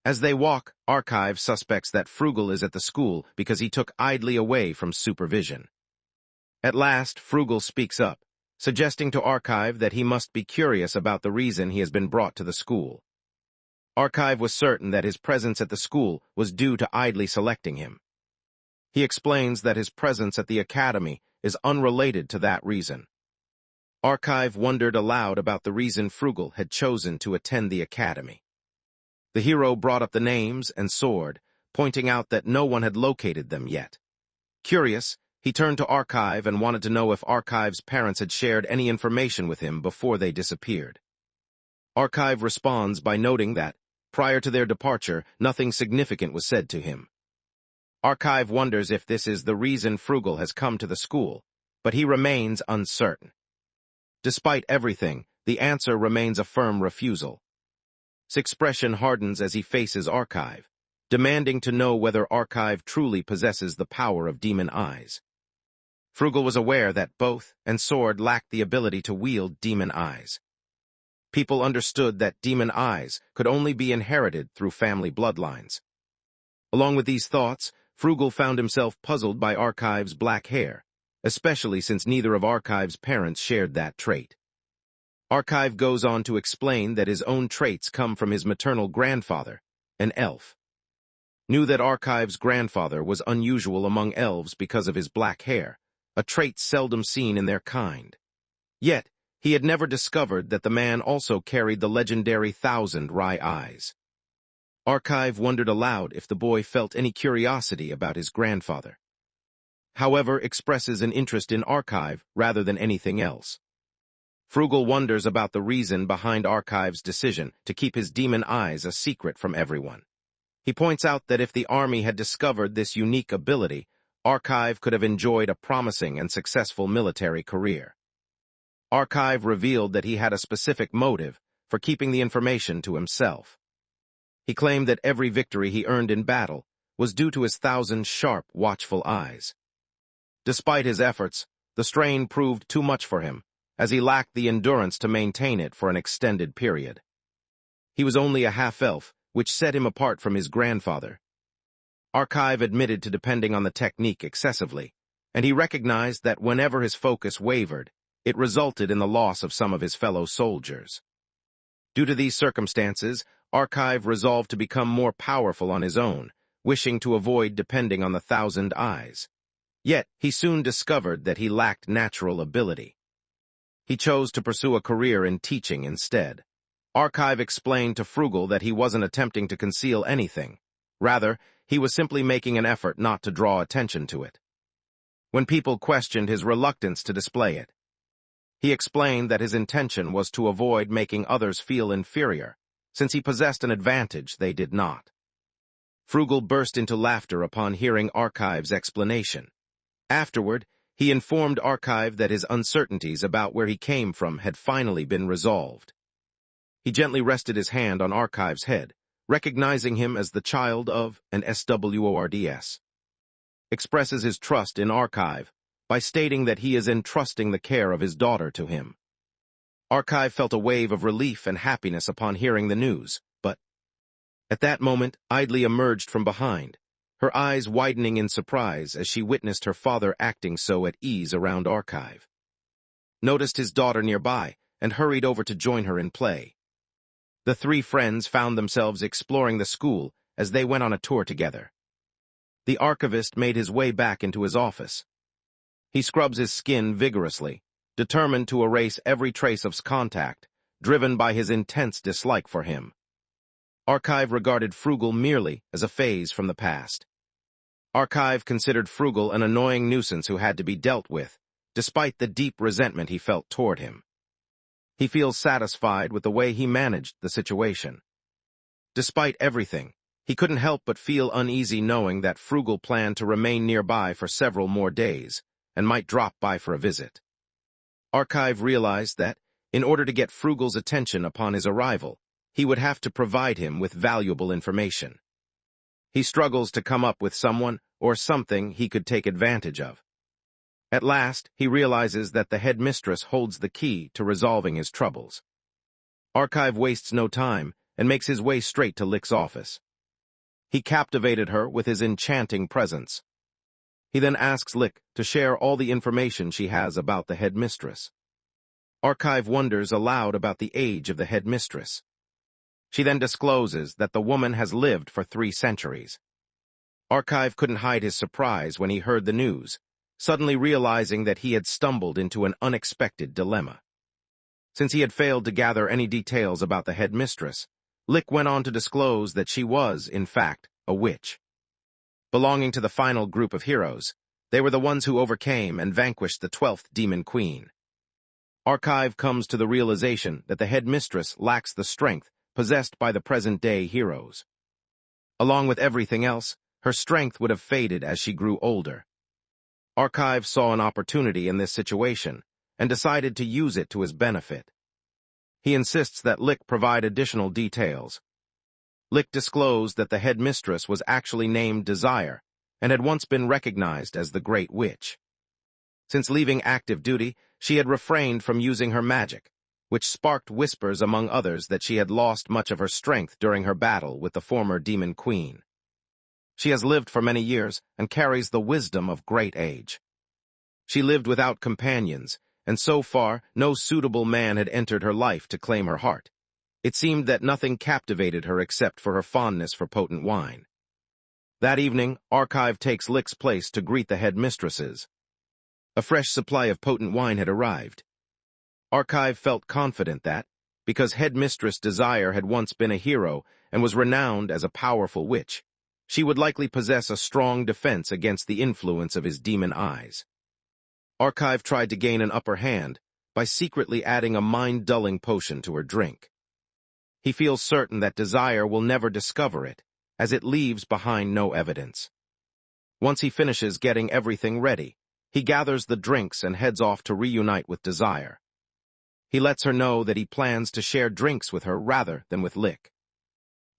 As they walk, Archive suspects that Frugal is at the school because he took idly away from supervision. At last, Frugal speaks up, suggesting to Archive that he must be curious about the reason he has been brought to the school. Archive was certain that his presence at the school was due to idly selecting him. He explains that his presence at the academy is unrelated to that reason. Archive wondered aloud about the reason Frugal had chosen to attend the academy. The hero brought up the names and sword, pointing out that no one had located them yet. Curious, he turned to Archive and wanted to know if Archive's parents had shared any information with him before they disappeared. Archive responds by noting that, prior to their departure, nothing significant was said to him. Archive wonders if this is the reason Frugal has come to the school, but he remains uncertain. Despite everything, the answer remains a firm refusal. His expression hardens as he faces Archive, demanding to know whether Archive truly possesses the power of demon eyes. Frugal was aware that both and Sword lacked the ability to wield demon eyes. People understood that demon eyes could only be inherited through family bloodlines. Along with these thoughts, Frugal found himself puzzled by Archive's black hair, especially since neither of Archive's parents shared that trait. Archive goes on to explain that his own traits come from his maternal grandfather, an elf. Knew that Archive's grandfather was unusual among elves because of his black hair, a trait seldom seen in their kind. Yet, he had never discovered that the man also carried the legendary 1,000 wry eyes. Archive wondered aloud if the boy felt any curiosity about his grandfather. However, expresses an interest in Archive rather than anything else. Frugal wonders about the reason behind Archive's decision to keep his demon eyes a secret from everyone. He points out that if the army had discovered this unique ability, Archive could have enjoyed a promising and successful military career. Archive revealed that he had a specific motive for keeping the information to himself. He claimed that every victory he earned in battle was due to his 1,000 sharp, watchful eyes. Despite his efforts, the strain proved too much for him, as he lacked the endurance to maintain it for an extended period. He was only a half-elf, which set him apart from his grandfather. Archive admitted to depending on the technique excessively, and he recognized that whenever his focus wavered, it resulted in the loss of some of his fellow soldiers. Due to these circumstances, Archive resolved to become more powerful on his own, wishing to avoid depending on the 1,000 eyes. Yet, he soon discovered that he lacked natural ability. He chose to pursue a career in teaching instead. Archive explained to Frugal that he wasn't attempting to conceal anything. Rather, he was simply making an effort not to draw attention to it. When people questioned his reluctance to display it, he explained that his intention was to avoid making others feel inferior, since he possessed an advantage they did not. Frugal burst into laughter upon hearing Archive's explanation. Afterward, he informed Archive that his uncertainties about where he came from had finally been resolved. He gently rested his hand on Archive's head, recognizing him as the child of an SWORDS. Expresses his trust in Archive by stating that he is entrusting the care of his daughter to him. Archive felt a wave of relief and happiness upon hearing the news, but at that moment, Idly emerged from behind, her eyes widening in surprise as she witnessed her father acting so at ease around Archive. Noticed his daughter nearby and hurried over to join her in play. The three friends found themselves exploring the school as they went on a tour together. The archivist made his way back into his office. He scrubs his skin vigorously, determined to erase every trace of contact, driven by his intense dislike for him. Archive regarded Frugal merely as a phase from the past. Archive considered Frugal an annoying nuisance who had to be dealt with, despite the deep resentment he felt toward him. He feels satisfied with the way he managed the situation. Despite everything, he couldn't help but feel uneasy knowing that Frugal planned to remain nearby for several more days, and might drop by for a visit. Archive realized that, in order to get Frugal's attention upon his arrival, he would have to provide him with valuable information. He struggles to come up with someone or something he could take advantage of. At last, he realizes that the headmistress holds the key to resolving his troubles. Archive wastes no time and makes his way straight to Lick's office. He captivated her with his enchanting presence. He then asks Lick to share all the information she has about the headmistress. Archive wonders aloud about the age of the headmistress. She then discloses that the woman has lived for 3 centuries. Archive couldn't hide his surprise when he heard the news, suddenly realizing that he had stumbled into an unexpected dilemma. Since he had failed to gather any details about the headmistress, Lick went on to disclose that she was, in fact, a witch. Belonging to the final group of heroes, they were the ones who overcame and vanquished the 12th Demon Queen. Archive comes to the realization that the headmistress lacks the strength possessed by the present-day heroes. Along with everything else, her strength would have faded as she grew older. Archive saw an opportunity in this situation and decided to use it to his benefit. He insists that Lick provide additional details. Lick disclosed that the headmistress was actually named Desire and had once been recognized as the Great Witch. Since leaving active duty, she had refrained from using her magic, which sparked whispers among others that she had lost much of her strength during her battle with the former Demon Queen. She has lived for many years and carries the wisdom of great age. She lived without companions, and so far no suitable man had entered her life to claim her heart. It seemed that nothing captivated her except for her fondness for potent wine. That evening, Archive takes Lick's place to greet the headmistresses. A fresh supply of potent wine had arrived. Archive felt confident that, because Headmistress Desire had once been a hero and was renowned as a powerful witch, she would likely possess a strong defense against the influence of his demon eyes. Archive tried to gain an upper hand by secretly adding a mind-dulling potion to her drink. He feels certain that Desire will never discover it, as it leaves behind no evidence. Once he finishes getting everything ready, he gathers the drinks and heads off to reunite with Desire. He lets her know that he plans to share drinks with her rather than with Lick.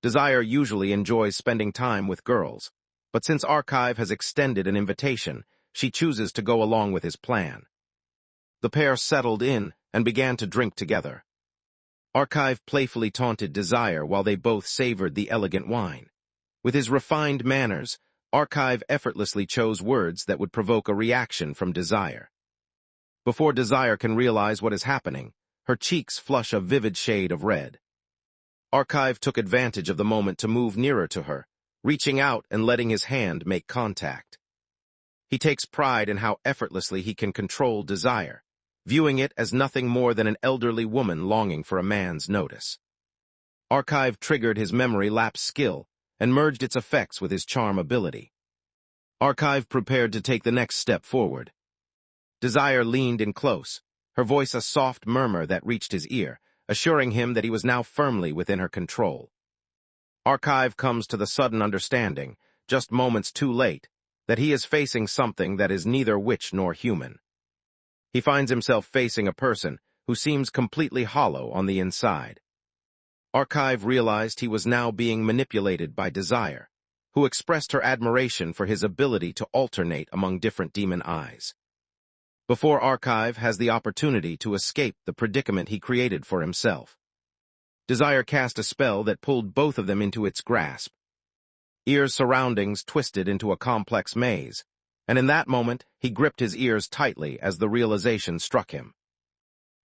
Desire usually enjoys spending time with girls, but since Archive has extended an invitation, she chooses to go along with his plan. The pair settled in and began to drink together. Archive playfully taunted Desire while they both savored the elegant wine. With his refined manners, Archive effortlessly chose words that would provoke a reaction from Desire. Before Desire can realize what is happening, her cheeks flush a vivid shade of red. Archive took advantage of the moment to move nearer to her, reaching out and letting his hand make contact. He takes pride in how effortlessly he can control Desire, viewing it as nothing more than an elderly woman longing for a man's notice. Archive triggered his memory lapse skill and merged its effects with his charm ability. Archive prepared to take the next step forward. Desire leaned in close, her voice a soft murmur that reached his ear, assuring him that he was now firmly within her control. Archive comes to the sudden understanding, just moments too late, that he is facing something that is neither witch nor human. He finds himself facing a person who seems completely hollow on the inside. Archive realized he was now being manipulated by Desire, who expressed her admiration for his ability to alternate among different demon eyes. Before Archive has the opportunity to escape the predicament he created for himself, Desire cast a spell that pulled both of them into its grasp. Ear's surroundings twisted into a complex maze, and in that moment he gripped his ears tightly as the realization struck him.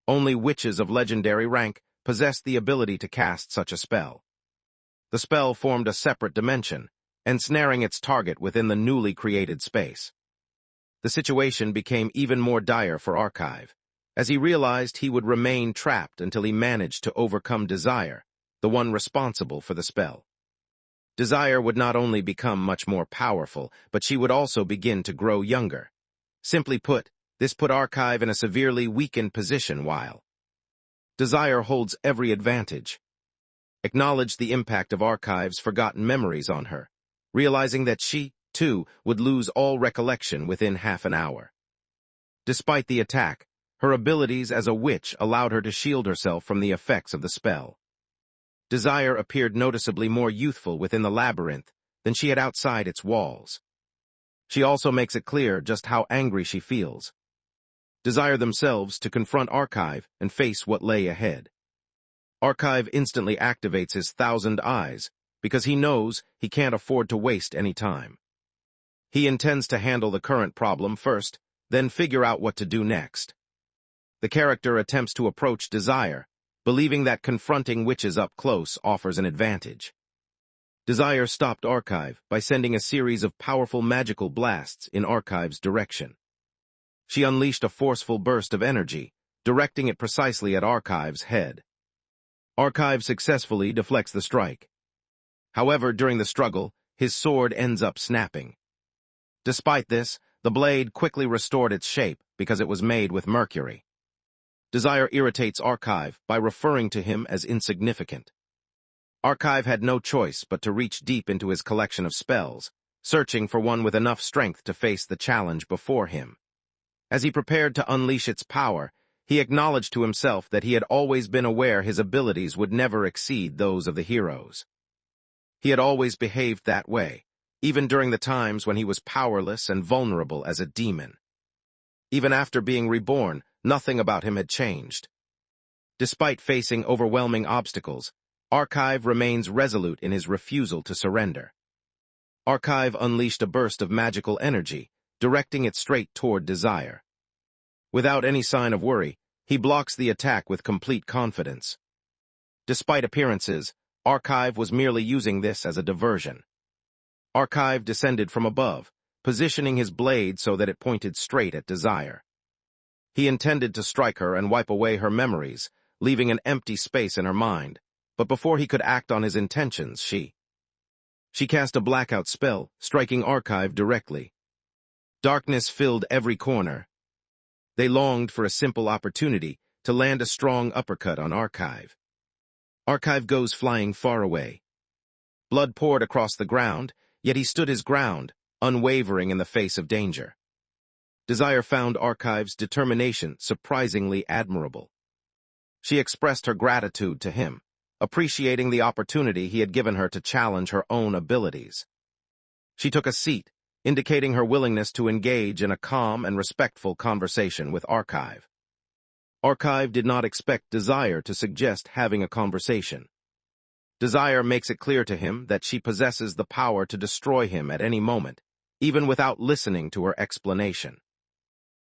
Only witches of legendary rank possessed the ability to cast such a spell. The spell formed a separate dimension, ensnaring its target within the newly created space. The situation became even more dire for Archive, as he realized he would remain trapped until he managed to overcome Desire, the one responsible for the spell. Desire would not only become much more powerful, but she would also begin to grow younger. Simply put, this put Archive in a severely weakened position while Desire holds every advantage. Acknowledged the impact of Archive's forgotten memories on her, realizing that she, too, would lose all recollection within half an hour. Despite the attack, her abilities as a witch allowed her to shield herself from the effects of the spell. Desire appeared noticeably more youthful within the labyrinth than she had outside its walls. She also makes it clear just how angry she feels. Desire themselves to confront Archive and face what lay ahead. Archive instantly activates his 1,000 eyes because he knows he can't afford to waste any time. He intends to handle the current problem first, then figure out what to do next. The character attempts to approach Desire, believing that confronting witches up close offers an advantage. Desire stopped Archive by sending a series of powerful magical blasts in Archive's direction. She unleashed a forceful burst of energy, directing it precisely at Archive's head. Archive successfully deflects the strike. However, during the struggle, his sword ends up snapping. Despite this, the blade quickly restored its shape because it was made with mercury. Desire irritates Archive by referring to him as insignificant. Archive had no choice but to reach deep into his collection of spells, searching for one with enough strength to face the challenge before him. As he prepared to unleash its power, he acknowledged to himself that he had always been aware his abilities would never exceed those of the heroes. He had always behaved that way, even during the times when he was powerless and vulnerable as a demon. Even after being reborn, nothing about him had changed. Despite facing overwhelming obstacles, Archive remains resolute in his refusal to surrender. Archive unleashed a burst of magical energy, directing it straight toward Desire. Without any sign of worry, he blocks the attack with complete confidence. Despite appearances, Archive was merely using this as a diversion. Archive descended from above, positioning his blade so that it pointed straight at Desire. He intended to strike her and wipe away her memories, leaving an empty space in her mind, but before he could act on his intentions, she cast a blackout spell, striking Archive directly. Darkness filled every corner. They longed for a simple opportunity to land a strong uppercut on Archive. Archive goes flying far away. Blood poured across the ground, yet he stood his ground, unwavering in the face of danger. Desire found Archive's determination surprisingly admirable. She expressed her gratitude to him, appreciating the opportunity he had given her to challenge her own abilities. She took a seat, indicating her willingness to engage in a calm and respectful conversation with Archive. Archive did not expect Desire to suggest having a conversation. Desire makes it clear to him that she possesses the power to destroy him at any moment, even without listening to her explanation.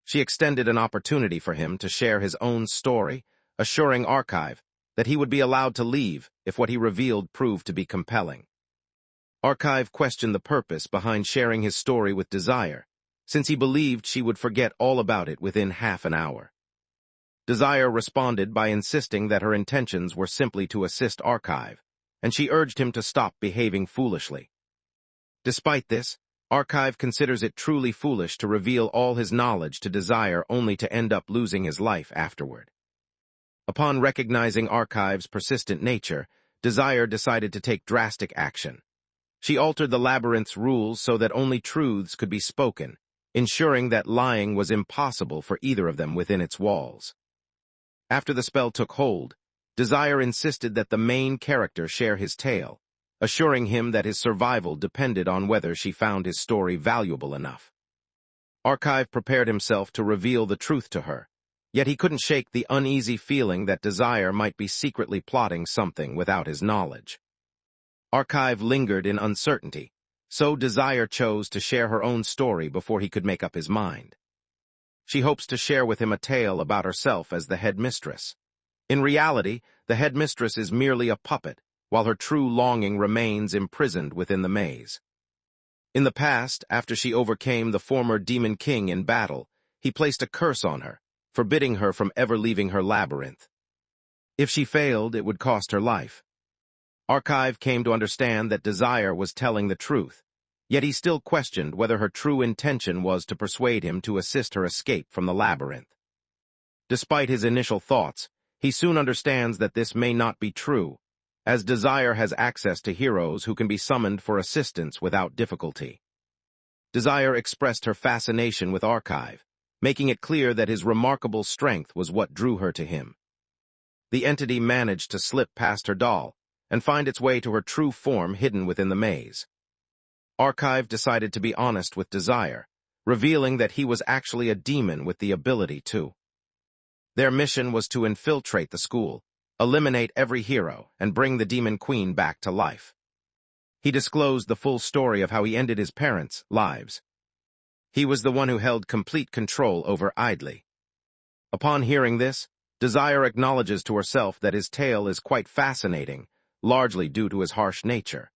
She extended an opportunity for him to share his own story, assuring Archive that he would be allowed to leave if what he revealed proved to be compelling. Archive questioned the purpose behind sharing his story with Desire, since he believed she would forget all about it within half an hour. Desire responded by insisting that her intentions were simply to assist Archive, and she urged him to stop behaving foolishly. Despite this, Archive considers it truly foolish to reveal all his knowledge to Desire only to end up losing his life afterward. Upon recognizing Archive's persistent nature, Desire decided to take drastic action. She altered the labyrinth's rules so that only truths could be spoken, ensuring that lying was impossible for either of them within its walls. After the spell took hold, Desire insisted that the main character share his tale, assuring him that his survival depended on whether she found his story valuable enough. Archive prepared himself to reveal the truth to her, yet he couldn't shake the uneasy feeling that Desire might be secretly plotting something without his knowledge. Archive lingered in uncertainty, so Desire chose to share her own story before he could make up his mind. She hopes to share with him a tale about herself as the headmistress. In reality, the headmistress is merely a puppet, while her true longing remains imprisoned within the maze. In the past, after she overcame the former Demon King in battle, he placed a curse on her, forbidding her from ever leaving her labyrinth. If she failed, it would cost her life. Archive came to understand that Desire was telling the truth, yet he still questioned whether her true intention was to persuade him to assist her escape from the labyrinth. Despite his initial thoughts, he soon understands that this may not be true, as Desire has access to heroes who can be summoned for assistance without difficulty. Desire expressed her fascination with Archive, making it clear that his remarkable strength was what drew her to him. The entity managed to slip past her doll and find its way to her true form hidden within the maze. Archive decided to be honest with Desire, revealing that he was actually a demon with the ability to. Their mission was to infiltrate the school, eliminate every hero, and bring the Demon Queen back to life. He disclosed the full story of how he ended his parents' lives. He was the one who held complete control over Idly. Upon hearing this, Desire acknowledges to herself that his tale is quite fascinating, largely due to his harsh nature.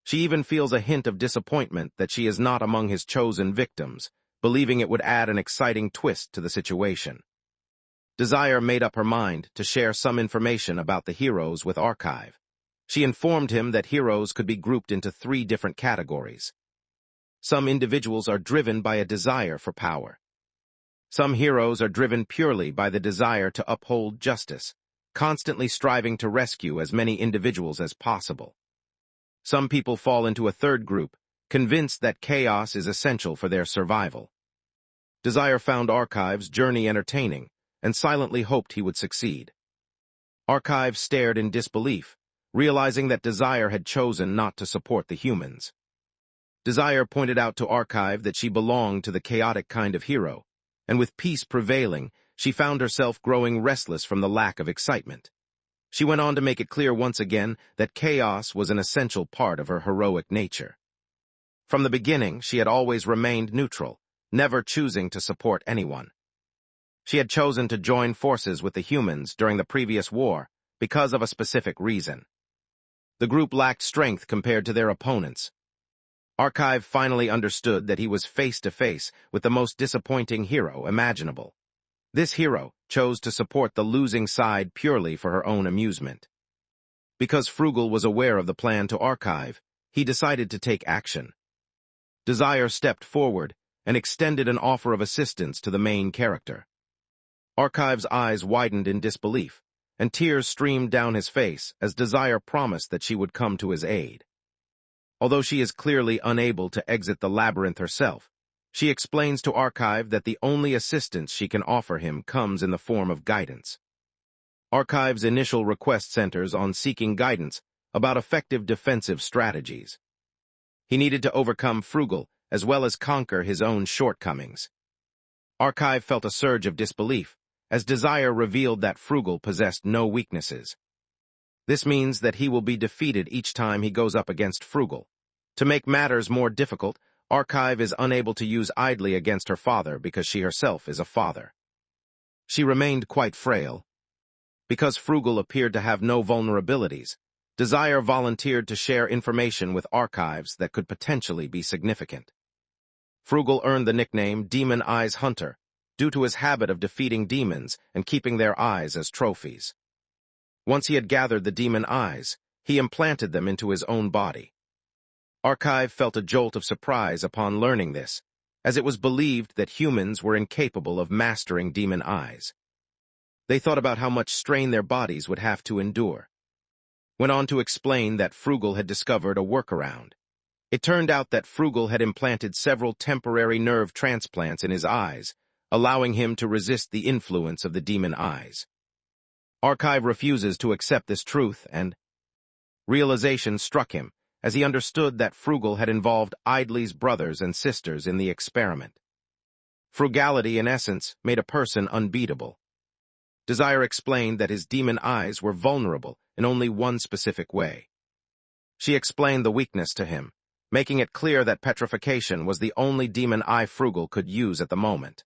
She even feels a hint of disappointment that she is not among his chosen victims, believing it would add an exciting twist to the situation. Desire made up her mind to share some information about the heroes with Archive. She informed him that heroes could be grouped into 3 different categories. Some individuals are driven by a desire for power. Some heroes are driven purely by the desire to uphold justice, constantly striving to rescue as many individuals as possible. Some people fall into a third group, convinced that chaos is essential for their survival. Desire found Archive's journey entertaining, and silently hoped he would succeed. Archive stared in disbelief, realizing that Desire had chosen not to support the humans. Desire pointed out to Archive that she belonged to the chaotic kind of hero, and with peace prevailing, she found herself growing restless from the lack of excitement. She went on to make it clear once again that chaos was an essential part of her heroic nature. From the beginning, she had always remained neutral, never choosing to support anyone. She had chosen to join forces with the humans during the previous war because of a specific reason. The group lacked strength compared to their opponents. Archive finally understood that he was face-to-face with the most disappointing hero imaginable. This hero chose to support the losing side purely for her own amusement. Because Frugal was aware of the plan to Archive, he decided to take action. Desire stepped forward and extended an offer of assistance to the main character. Archive's eyes widened in disbelief, and tears streamed down his face as Desire promised that she would come to his aid. Although she is clearly unable to exit the labyrinth herself, she explains to Archive that the only assistance she can offer him comes in the form of guidance. Archive's initial request centers on seeking guidance about effective defensive strategies. He needed to overcome Frugal as well as conquer his own shortcomings. Archive felt a surge of disbelief as Desire revealed that Frugal possessed no weaknesses. This means that he will be defeated each time he goes up against Frugal. To make matters more difficult, Archive is unable to use Idly against her father because she herself is a father. She remained quite frail. Because Frugal appeared to have no vulnerabilities, Desire volunteered to share information with Archives that could potentially be significant. Frugal earned the nickname Demon Eyes Hunter due to his habit of defeating demons and keeping their eyes as trophies. Once he had gathered the demon eyes, he implanted them into his own body. Archive felt a jolt of surprise upon learning this, as it was believed that humans were incapable of mastering demon eyes. They thought about how much strain their bodies would have to endure. Went on to explain that Frugal had discovered a workaround. It turned out that Frugal had implanted several temporary nerve transplants in his eyes, allowing him to resist the influence of the demon eyes. Archive refuses to accept this truth, and realization struck him as he understood that Frugal had involved Idly's brothers and sisters in the experiment. Frugality, in essence, made a person unbeatable. Desire explained that his demon eyes were vulnerable in only one specific way. She explained the weakness to him, making it clear that petrification was the only demon eye Frugal could use at the moment.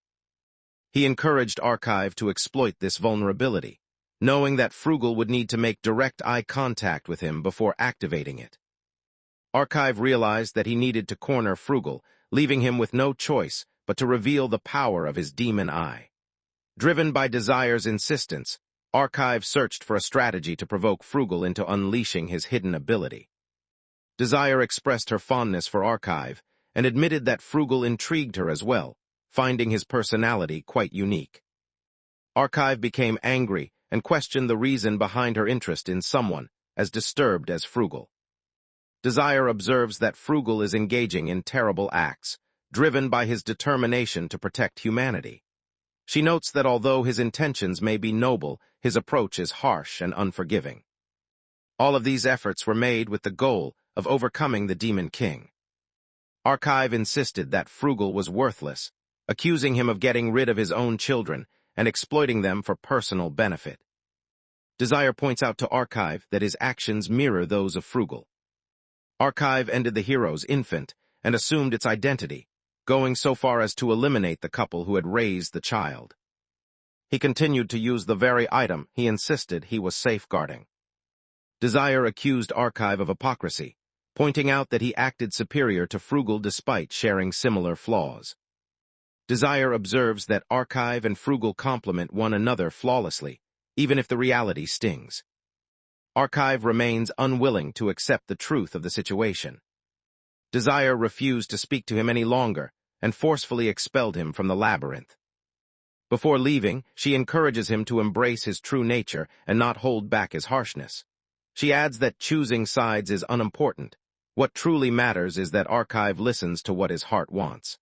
He encouraged Archive to exploit this vulnerability, knowing that Frugal would need to make direct eye contact with him before activating it. Archive realized that he needed to corner Frugal, leaving him with no choice but to reveal the power of his demon eye. Driven by Desire's insistence, Archive searched for a strategy to provoke Frugal into unleashing his hidden ability. Desire expressed her fondness for Archive and admitted that Frugal intrigued her as well, finding his personality quite unique. Archive became angry and questioned the reason behind her interest in someone as disturbed as Frugal. Desire observes that Frugal is engaging in terrible acts, driven by his determination to protect humanity. She notes that although his intentions may be noble, his approach is harsh and unforgiving. All of these efforts were made with the goal of overcoming the Demon King. Archive insisted that Frugal was worthless, accusing him of getting rid of his own children and exploiting them for personal benefit. Desire points out to Archive that his actions mirror those of Frugal. Archive ended the hero's infant and assumed its identity, going so far as to eliminate the couple who had raised the child. He continued to use the very item he insisted he was safeguarding. Desire accused Archive of hypocrisy, pointing out that he acted superior to Frugal despite sharing similar flaws. Desire observes that Archive and Frugal complement one another flawlessly, even if the reality stings. Archive remains unwilling to accept the truth of the situation. Desire refused to speak to him any longer and forcefully expelled him from the labyrinth. Before leaving, she encourages him to embrace his true nature and not hold back his harshness. She adds that choosing sides is unimportant. What truly matters is that Archive listens to what his heart wants.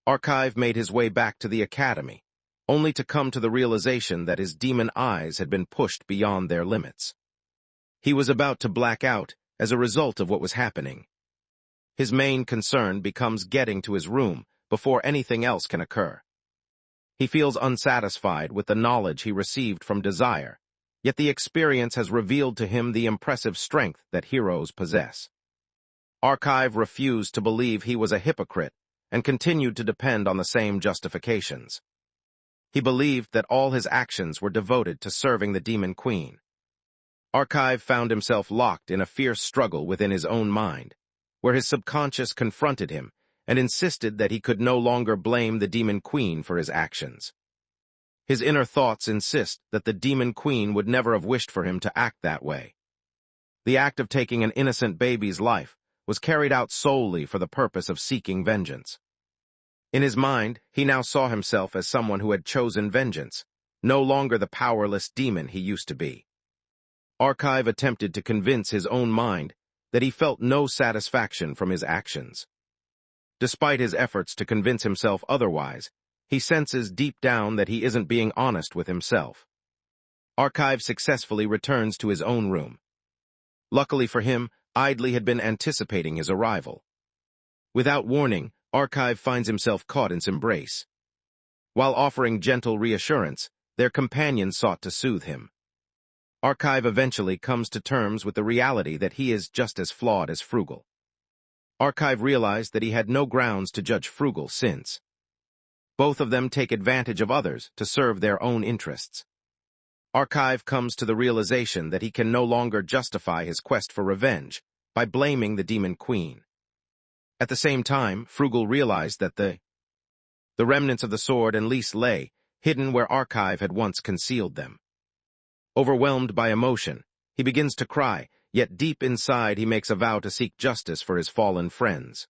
Archive made his way back to the academy, only to come to the realization that his demon eyes had been pushed beyond their limits. He was about to black out as a result of what was happening. His main concern becomes getting to his room before anything else can occur. He feels unsatisfied with the knowledge he received from Desire, yet the experience has revealed to him the impressive strength that heroes possess. Archive refused to believe he was a hypocrite and continued to depend on the same justifications. He believed that all his actions were devoted to serving the Demon Queen. Archive found himself locked in a fierce struggle within his own mind, where his subconscious confronted him and insisted that he could no longer blame the Demon Queen for his actions. His inner thoughts insist that the Demon Queen would never have wished for him to act that way. The act of taking an innocent baby's life was carried out solely for the purpose of seeking vengeance. In his mind, he now saw himself as someone who had chosen vengeance, no longer the powerless demon he used to be. Archive attempted to convince his own mind that he felt no satisfaction from his actions. Despite his efforts to convince himself otherwise, he senses deep down that he isn't being honest with himself. Archive successfully returns to his own room. Luckily for him, Idley had been anticipating his arrival. Without warning, Archive finds himself caught in its embrace. While offering gentle reassurance, their companion sought to soothe him. Archive eventually comes to terms with the reality that he is just as flawed as Frugal. Archive realized that he had no grounds to judge Frugal since. Both of them take advantage of others to serve their own interests. Archive comes to the realization that he can no longer justify his quest for revenge by blaming the Demon Queen. At the same time, Frugal realized that the remnants of the sword and leash lay hidden where Archive had once concealed them. Overwhelmed by emotion, he begins to cry, yet deep inside he makes a vow to seek justice for his fallen friends.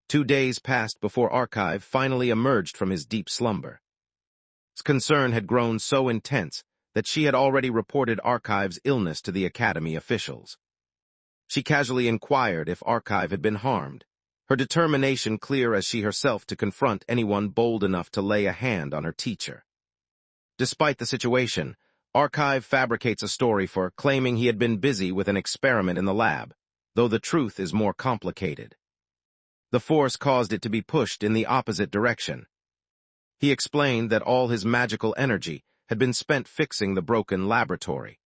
2 days passed before Archive finally emerged from his deep slumber. His concern had grown so intense that she had already reported Archive's illness to the Academy officials. She casually inquired if Archive had been harmed, her determination clear as she herself to confront anyone bold enough to lay a hand on her teacher. Despite the situation, Archive fabricates a story for claiming he had been busy with an experiment in the lab, though the truth is more complicated. The force caused it to be pushed in the opposite direction. He explained that all his magical energy had been spent fixing the broken laboratory.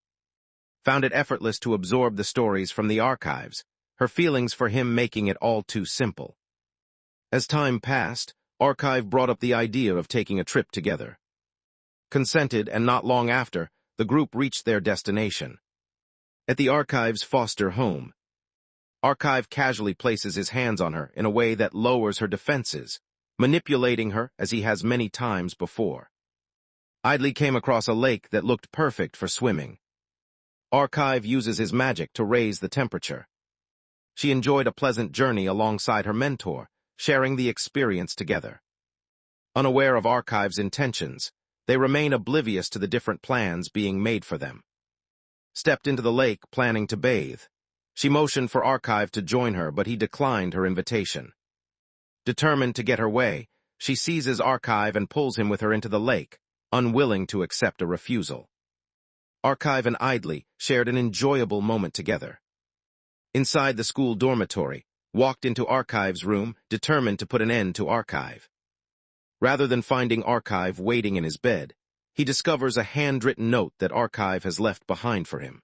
Found it effortless to absorb the stories from the archives, her feelings for him making it all too simple. As time passed, Archive brought up the idea of taking a trip together. Consented, and not long after, the group reached their destination. At the Archive's foster home, Archive casually places his hands on her in a way that lowers her defenses, manipulating her as he has many times before. Idly came across a lake that looked perfect for swimming. Archive uses his magic to raise the temperature. She enjoyed a pleasant journey alongside her mentor, sharing the experience together. Unaware of Archive's intentions, they remain oblivious to the different plans being made for them. Stepped into the lake planning to bathe. She motioned for Archive to join her, but he declined her invitation. Determined to get her way, she seizes Archive and pulls him with her into the lake, unwilling to accept a refusal. Archive and Idly shared an enjoyable moment together. Inside the school dormitory, walked into Archive's room, determined to put an end to Archive. Rather than finding Archive waiting in his bed, he discovers a handwritten note that Archive has left behind for him.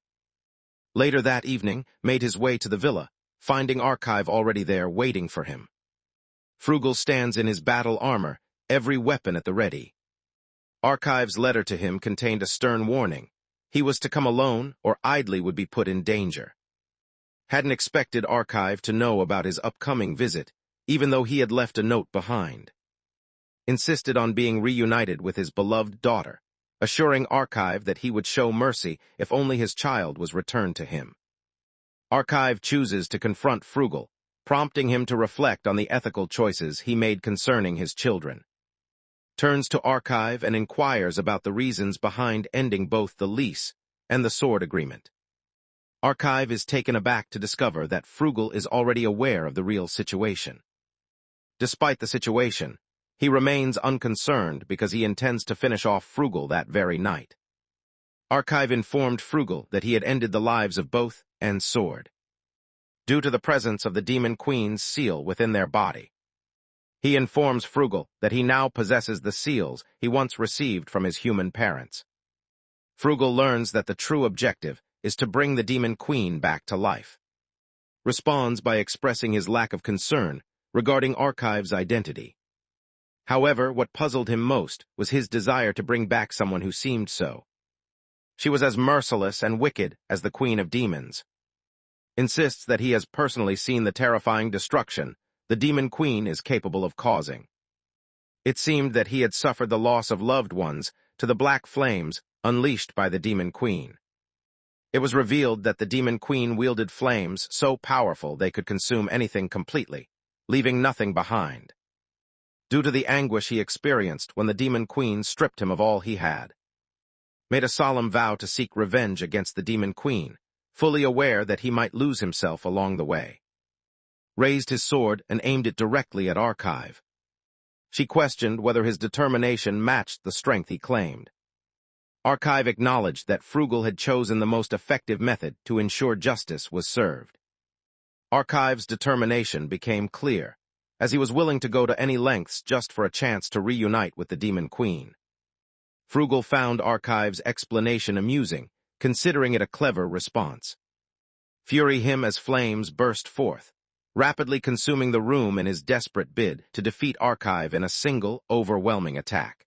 Later that evening, made his way to the villa, finding Archive already there waiting for him. Frugal stands in his battle armor, every weapon at the ready. Archive's letter to him contained a stern warning. He was to come alone, or Idly would be put in danger. Hadn't expected Archive to know about his upcoming visit, even though he had left a note behind. Insisted on being reunited with his beloved daughter, assuring Archive that he would show mercy if only his child was returned to him. Archive chooses to confront Frugal, prompting him to reflect on the ethical choices he made concerning his children. Turns to Archive and inquires about the reasons behind ending both the lease and the sword agreement. Archive is taken aback to discover that Frugal is already aware of the real situation. Despite the situation, he remains unconcerned because he intends to finish off Frugal that very night. Archive informed Frugal that he had ended the lives of both and Sword, due to the presence of the Demon Queen's seal within their body. He informs Frugal that he now possesses the seals he once received from his human parents. Frugal learns that the true objective is to bring the Demon Queen back to life. Responds by expressing his lack of concern regarding Archive's identity. However, what puzzled him most was his desire to bring back someone who seemed so. She was as merciless and wicked as the Queen of Demons. Insists that he has personally seen the terrifying destruction the Demon Queen is capable of causing. It seemed that he had suffered the loss of loved ones to the black flames unleashed by the Demon Queen. It was revealed that the Demon Queen wielded flames so powerful they could consume anything completely, leaving nothing behind. Due to the anguish he experienced when the Demon Queen stripped him of all he had. Made a solemn vow to seek revenge against the Demon Queen, fully aware that he might lose himself along the way. Raised his sword and aimed it directly at Archive. She questioned whether his determination matched the strength he claimed. Archive acknowledged that Frugal had chosen the most effective method to ensure justice was served. Archive's determination became clear, as he was willing to go to any lengths just for a chance to reunite with the Demon Queen. Frugal found Archive's explanation amusing, considering it a clever response. Fury him as flames burst forth, rapidly consuming the room in his desperate bid to defeat Archive in a single, overwhelming attack.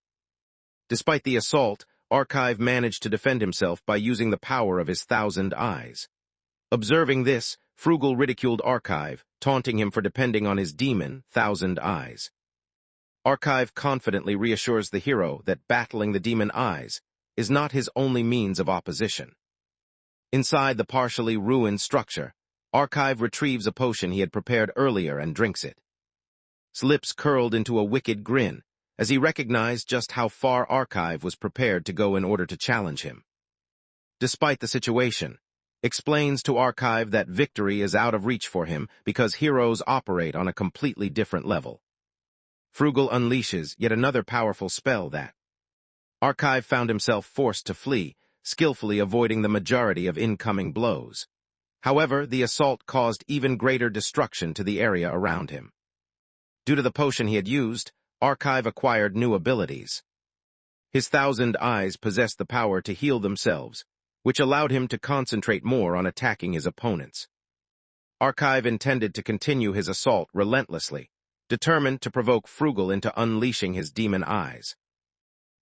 Despite the assault, Archive managed to defend himself by using the power of his 1,000 eyes. Observing this, Frugal ridiculed Archive, taunting him for depending on his demon, 1,000 eyes. Archive confidently reassures the hero that battling the demon eyes is not his only means of opposition. Inside the partially ruined structure, Archive retrieves a potion he had prepared earlier and drinks it. His lips curled into a wicked grin, as he recognized just how far Archive was prepared to go in order to challenge him. Despite the situation, explains to Archive that victory is out of reach for him because heroes operate on a completely different level. Frugal unleashes yet another powerful spell that Archive found himself forced to flee, skillfully avoiding the majority of incoming blows. However, the assault caused even greater destruction to the area around him. Due to the potion he had used, Archive acquired new abilities. His 1,000 eyes possessed the power to heal themselves, which allowed him to concentrate more on attacking his opponents. Archive intended to continue his assault relentlessly, determined to provoke Frugal into unleashing his demon eyes.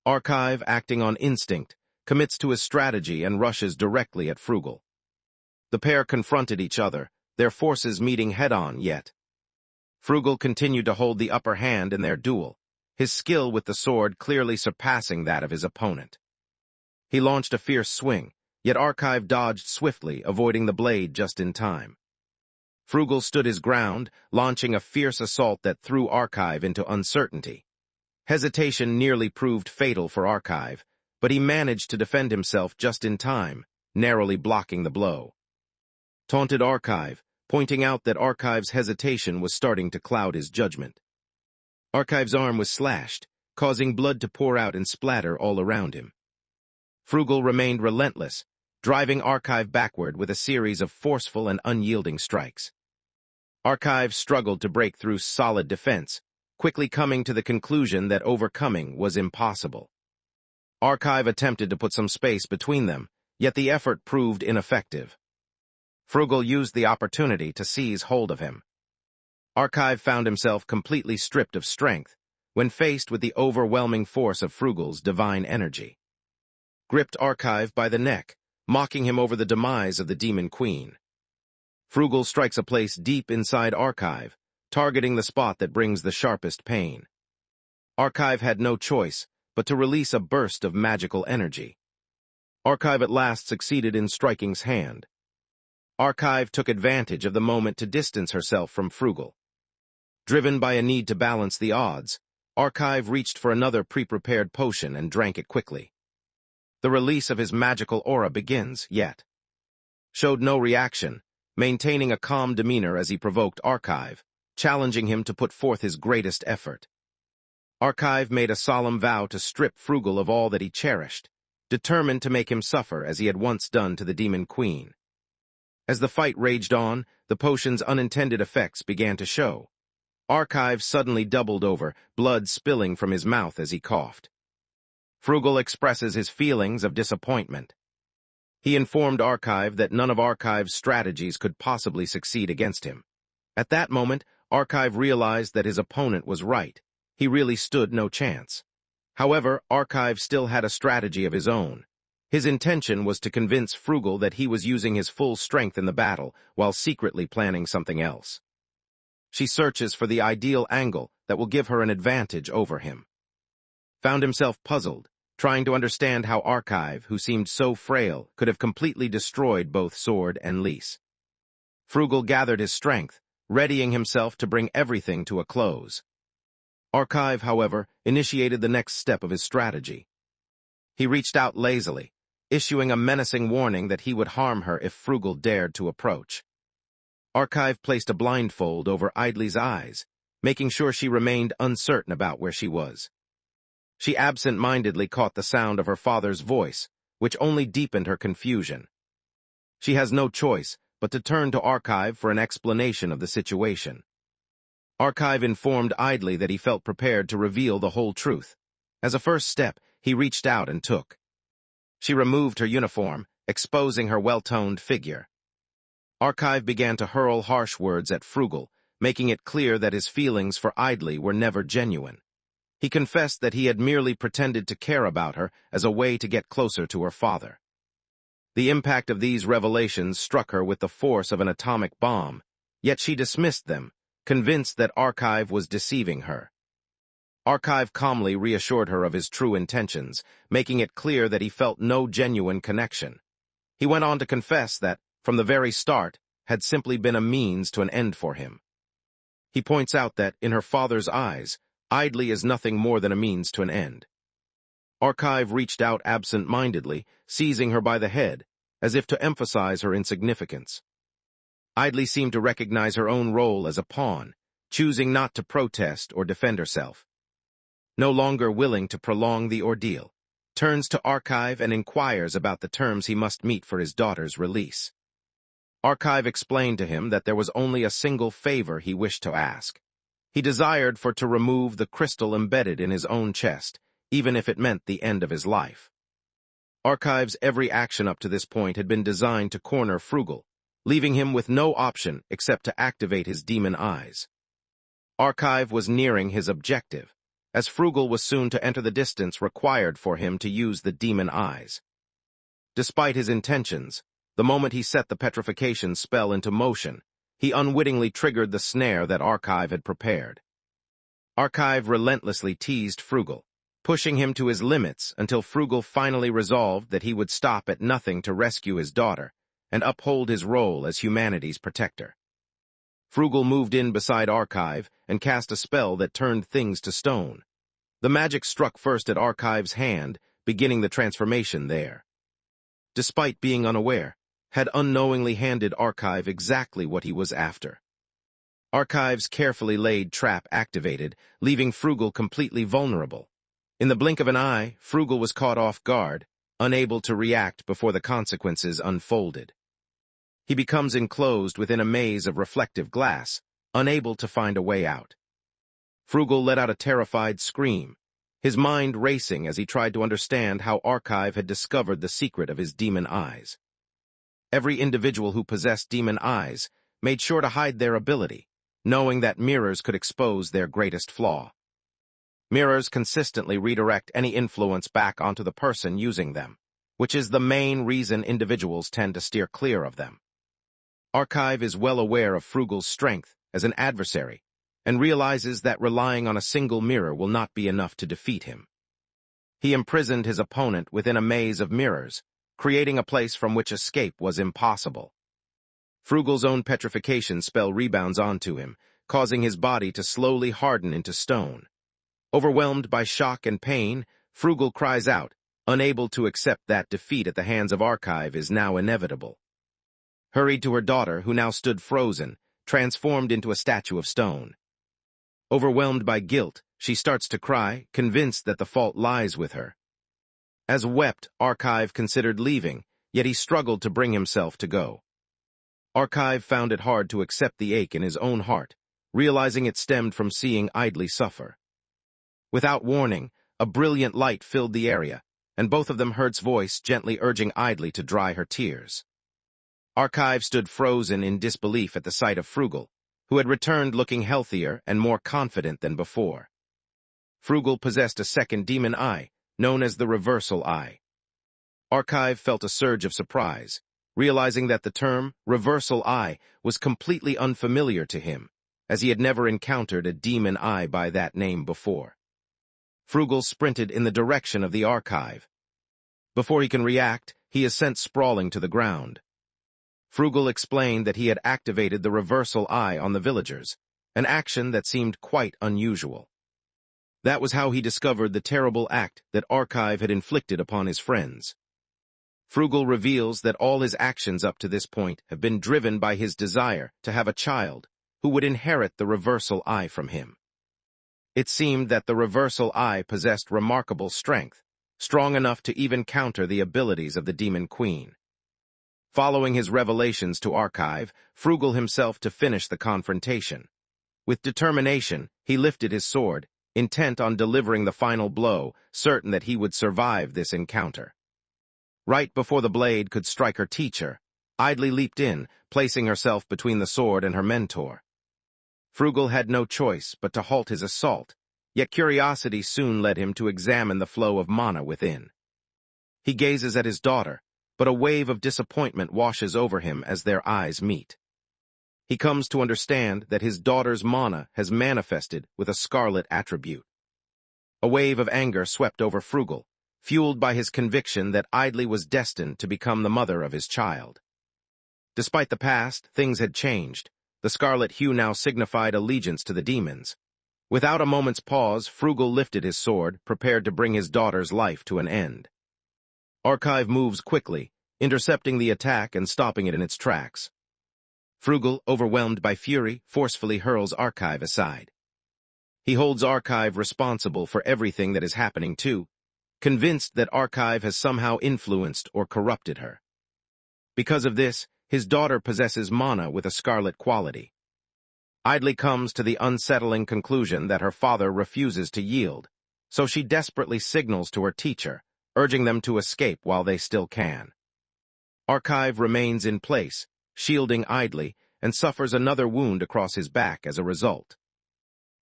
Archive, acting on instinct, commits to his strategy and rushes directly at Frugal. The pair confronted each other, their forces meeting head-on yet. Frugal continued to hold the upper hand in their duel, his skill with the sword clearly surpassing that of his opponent. He launched a fierce swing, yet Archive dodged swiftly, avoiding the blade just in time. Frugal stood his ground, launching a fierce assault that threw Archive into uncertainty. Hesitation nearly proved fatal for Archive, but he managed to defend himself just in time, narrowly blocking the blow. Taunted Archive, pointing out that Archive's hesitation was starting to cloud his judgment. Archive's arm was slashed, causing blood to pour out and splatter all around him. Frugal remained relentless, driving Archive backward with a series of forceful and unyielding strikes. Archive struggled to break through solid defense, quickly coming to the conclusion that overcoming was impossible. Archive attempted to put some space between them, yet the effort proved ineffective. Frugal used the opportunity to seize hold of him. Archive found himself completely stripped of strength when faced with the overwhelming force of Frugal's divine energy. Gripped Archive by the neck, mocking him over the demise of the Demon Queen. Frugal strikes a place deep inside Archive, targeting the spot that brings the sharpest pain. Archive had no choice but to release a burst of magical energy. Archive at last succeeded in striking's hand. Archive took advantage of the moment to distance herself from Frugal. Driven by a need to balance the odds, Archive reached for another pre-prepared potion and drank it quickly. The release of his magical aura begins, yet showed no reaction, maintaining a calm demeanor as he provoked Archive, challenging him to put forth his greatest effort. Archive made a solemn vow to strip Frugal of all that he cherished, determined to make him suffer as he had once done to the Demon Queen. As the fight raged on, the potion's unintended effects began to show. Archive suddenly doubled over, blood spilling from his mouth as he coughed. Frugal expresses his feelings of disappointment. He informed Archive that none of Archive's strategies could possibly succeed against him. At that moment, Archive realized that his opponent was right. He really stood no chance. However, Archive still had a strategy of his own. His intention was to convince Frugal that he was using his full strength in the battle while secretly planning something else. She searches for the ideal angle that will give her an advantage over him. Found himself puzzled, trying to understand how Archive, who seemed so frail, could have completely destroyed both sword and lease. Frugal gathered his strength, readying himself to bring everything to a close. Archive, however, initiated the next step of his strategy. He reached out lazily, issuing a menacing warning that he would harm her if Frugal dared to approach. Archive placed a blindfold over Idley's eyes, making sure she remained uncertain about where she was. She absent-mindedly caught the sound of her father's voice, which only deepened her confusion. She has no choice but to turn to Archive for an explanation of the situation. Archive informed Idley that he felt prepared to reveal the whole truth. As a first step, he reached out and took. She removed her uniform, exposing her well-toned figure. Archive began to hurl harsh words at Frugal, making it clear that his feelings for Idley were never genuine. He confessed that he had merely pretended to care about her as a way to get closer to her father. The impact of these revelations struck her with the force of an atomic bomb, yet she dismissed them, convinced that Archive was deceiving her. Archive calmly reassured her of his true intentions, making it clear that he felt no genuine connection. He went on to confess that, from the very start, had simply been a means to an end for him. He points out that, in her father's eyes, Idley is nothing more than a means to an end. Archive reached out absent-mindedly, seizing her by the head, as if to emphasize her insignificance. Idley seemed to recognize her own role as a pawn, choosing not to protest or defend herself. No longer willing to prolong the ordeal, turns to Archive and inquires about the terms he must meet for his daughter's release. Archive explained to him that there was only a single favor he wished to ask. He desired for to remove the crystal embedded in his own chest, even if it meant the end of his life. Archive's every action up to this point had been designed to corner Frugal, leaving him with no option except to activate his demon eyes. Archive was nearing his objective, as Frugal was soon to enter the distance required for him to use the demon eyes. Despite his intentions, the moment he set the petrification spell into motion, he unwittingly triggered the snare that Archive had prepared. Archive relentlessly teased Frugal, pushing him to his limits until Frugal finally resolved that he would stop at nothing to rescue his daughter and uphold his role as humanity's protector. Frugal moved in beside Archive and cast a spell that turned things to stone. The magic struck first at Archive's hand, beginning the transformation there. Despite being unaware, had unknowingly handed Archive exactly what he was after. Archive's carefully laid trap activated, leaving Frugal completely vulnerable. In the blink of an eye, Frugal was caught off guard, unable to react before the consequences unfolded. He becomes enclosed within a maze of reflective glass, unable to find a way out. Frugal let out a terrified scream, his mind racing as he tried to understand how Archive had discovered the secret of his demon eyes. Every individual who possessed demon eyes made sure to hide their ability, knowing that mirrors could expose their greatest flaw. Mirrors consistently redirect any influence back onto the person using them, which is the main reason individuals tend to steer clear of them. Archive is well aware of Frugal's strength as an adversary, and realizes that relying on a single mirror will not be enough to defeat him. He imprisoned his opponent within a maze of mirrors, creating a place from which escape was impossible. Frugal's own petrification spell rebounds onto him, causing his body to slowly harden into stone. Overwhelmed by shock and pain, Frugal cries out, unable to accept that defeat at the hands of Archive is now inevitable. Hurried to her daughter, who now stood frozen, transformed into a statue of stone. Overwhelmed by guilt, she starts to cry, convinced that the fault lies with her. As wept, Archive considered leaving, yet he struggled to bring himself to go. Archive found it hard to accept the ache in his own heart, realizing it stemmed from seeing Idly suffer. Without warning, a brilliant light filled the area, and both of them heard its voice gently urging Idly to dry her tears. Archive stood frozen in disbelief at the sight of Frugal, who had returned looking healthier and more confident than before. Frugal possessed a second demon eye, known as the Reversal Eye. Archive felt a surge of surprise, realizing that the term Reversal Eye was completely unfamiliar to him, as he had never encountered a demon eye by that name before. Frugal sprinted in the direction of the Archive. Before he can react, he is sent sprawling to the ground. Frugal explained that he had activated the Reversal Eye on the villagers, an action that seemed quite unusual. That was how he discovered the terrible act that Archive had inflicted upon his friends. Frugal reveals that all his actions up to this point have been driven by his desire to have a child who would inherit the Reversal Eye from him. It seemed that the Reversal Eye possessed remarkable strength, strong enough to even counter the abilities of the Demon Queen. Following his revelations to Archive, Frugal himself to finish the confrontation. With determination, he lifted his sword, intent on delivering the final blow, certain that he would survive this encounter. Right before the blade could strike her teacher, Idly leaped in, placing herself between the sword and her mentor. Frugal had no choice but to halt his assault, yet curiosity soon led him to examine the flow of mana within. He gazes at his daughter, but a wave of disappointment washes over him as their eyes meet. He comes to understand that his daughter's mana has manifested with a scarlet attribute. A wave of anger swept over Frugal, fueled by his conviction that Idly was destined to become the mother of his child. Despite the past, things had changed. The scarlet hue now signified allegiance to the demons. Without a moment's pause, Frugal lifted his sword, prepared to bring his daughter's life to an end. Archive moves quickly, intercepting the attack and stopping it in its tracks. Frugal, overwhelmed by fury, forcefully hurls Archive aside. He holds Archive responsible for everything that is happening too, convinced that Archive has somehow influenced or corrupted her. Because of this, his daughter possesses mana with a scarlet quality. Idly comes to the unsettling conclusion that her father refuses to yield, so she desperately signals to her teacher, urging them to escape while they still can. Archive remains in place, shielding Idly, and suffers another wound across his back as a result.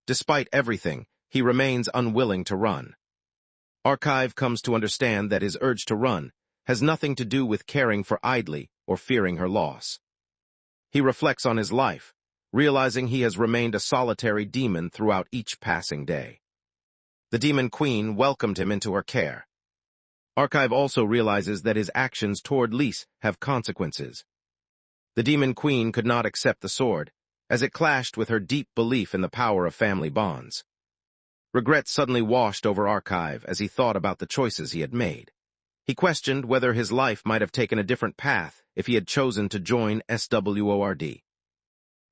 Despite everything, he remains unwilling to run. Archive comes to understand that his urge to run has nothing to do with caring for idly or fearing her loss. He reflects on his life, realizing he has remained a solitary demon throughout each passing day. The Demon Queen welcomed him into her care. Archive also realizes that his actions toward Lise have consequences. The Demon Queen could not accept the sword, as it clashed with her deep belief in the power of family bonds. Regret suddenly washed over Archive as he thought about the choices he had made. He questioned whether his life might have taken a different path if he had chosen to join SWORD.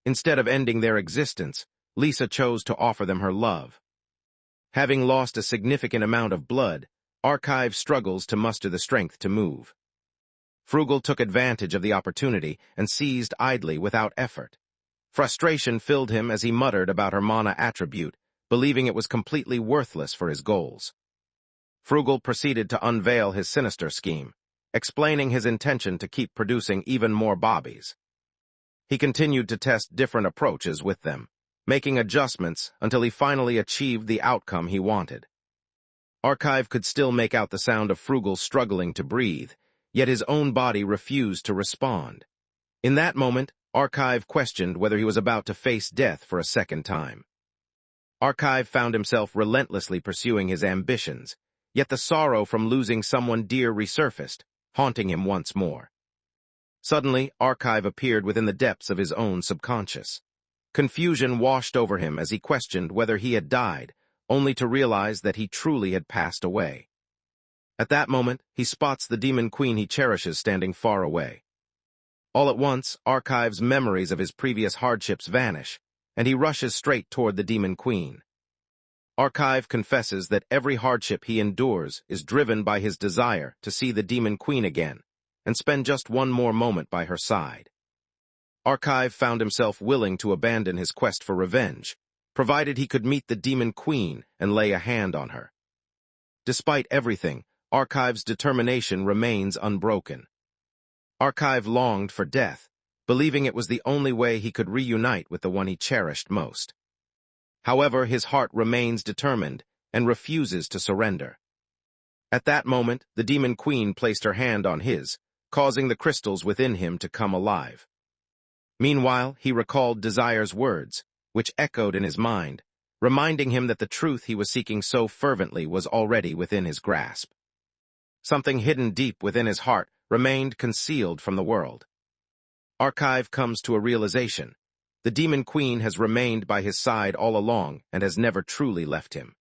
Instead of ending their existence, Lisa chose to offer them her love. Having lost a significant amount of blood, Archive struggles to muster the strength to move. Frugal took advantage of the opportunity and seized idly without effort. Frustration filled him as he muttered about her mana attribute, believing it was completely worthless for his goals. Frugal proceeded to unveil his sinister scheme, explaining his intention to keep producing even more bobbies. He continued to test different approaches with them, making adjustments until he finally achieved the outcome he wanted. Archive could still make out the sound of Frugal struggling to breathe, yet his own body refused to respond. In that moment, Archive questioned whether he was about to face death for a second time. Archive found himself relentlessly pursuing his ambitions, yet the sorrow from losing someone dear resurfaced, haunting him once more. Suddenly, Archive appeared within the depths of his own subconscious. Confusion washed over him as he questioned whether he had died, only to realize that he truly had passed away. At that moment, he spots the Demon Queen he cherishes standing far away. All at once, Archive's memories of his previous hardships vanish, and he rushes straight toward the Demon Queen. Archive confesses that every hardship he endures is driven by his desire to see the Demon Queen again and spend just one more moment by her side. Archive found himself willing to abandon his quest for revenge, provided he could meet the Demon Queen and lay a hand on her. Despite everything, Archive's determination remains unbroken. Archive longed for death, believing it was the only way he could reunite with the one he cherished most. However, his heart remains determined and refuses to surrender. At that moment, the Demon Queen placed her hand on his, causing the crystals within him to come alive. Meanwhile, he recalled Desire's words, which echoed in his mind, reminding him that the truth he was seeking so fervently was already within his grasp. Something hidden deep within his heart remained concealed from the world. Archive comes to a realization. The Demon Queen has remained by his side all along and has never truly left him.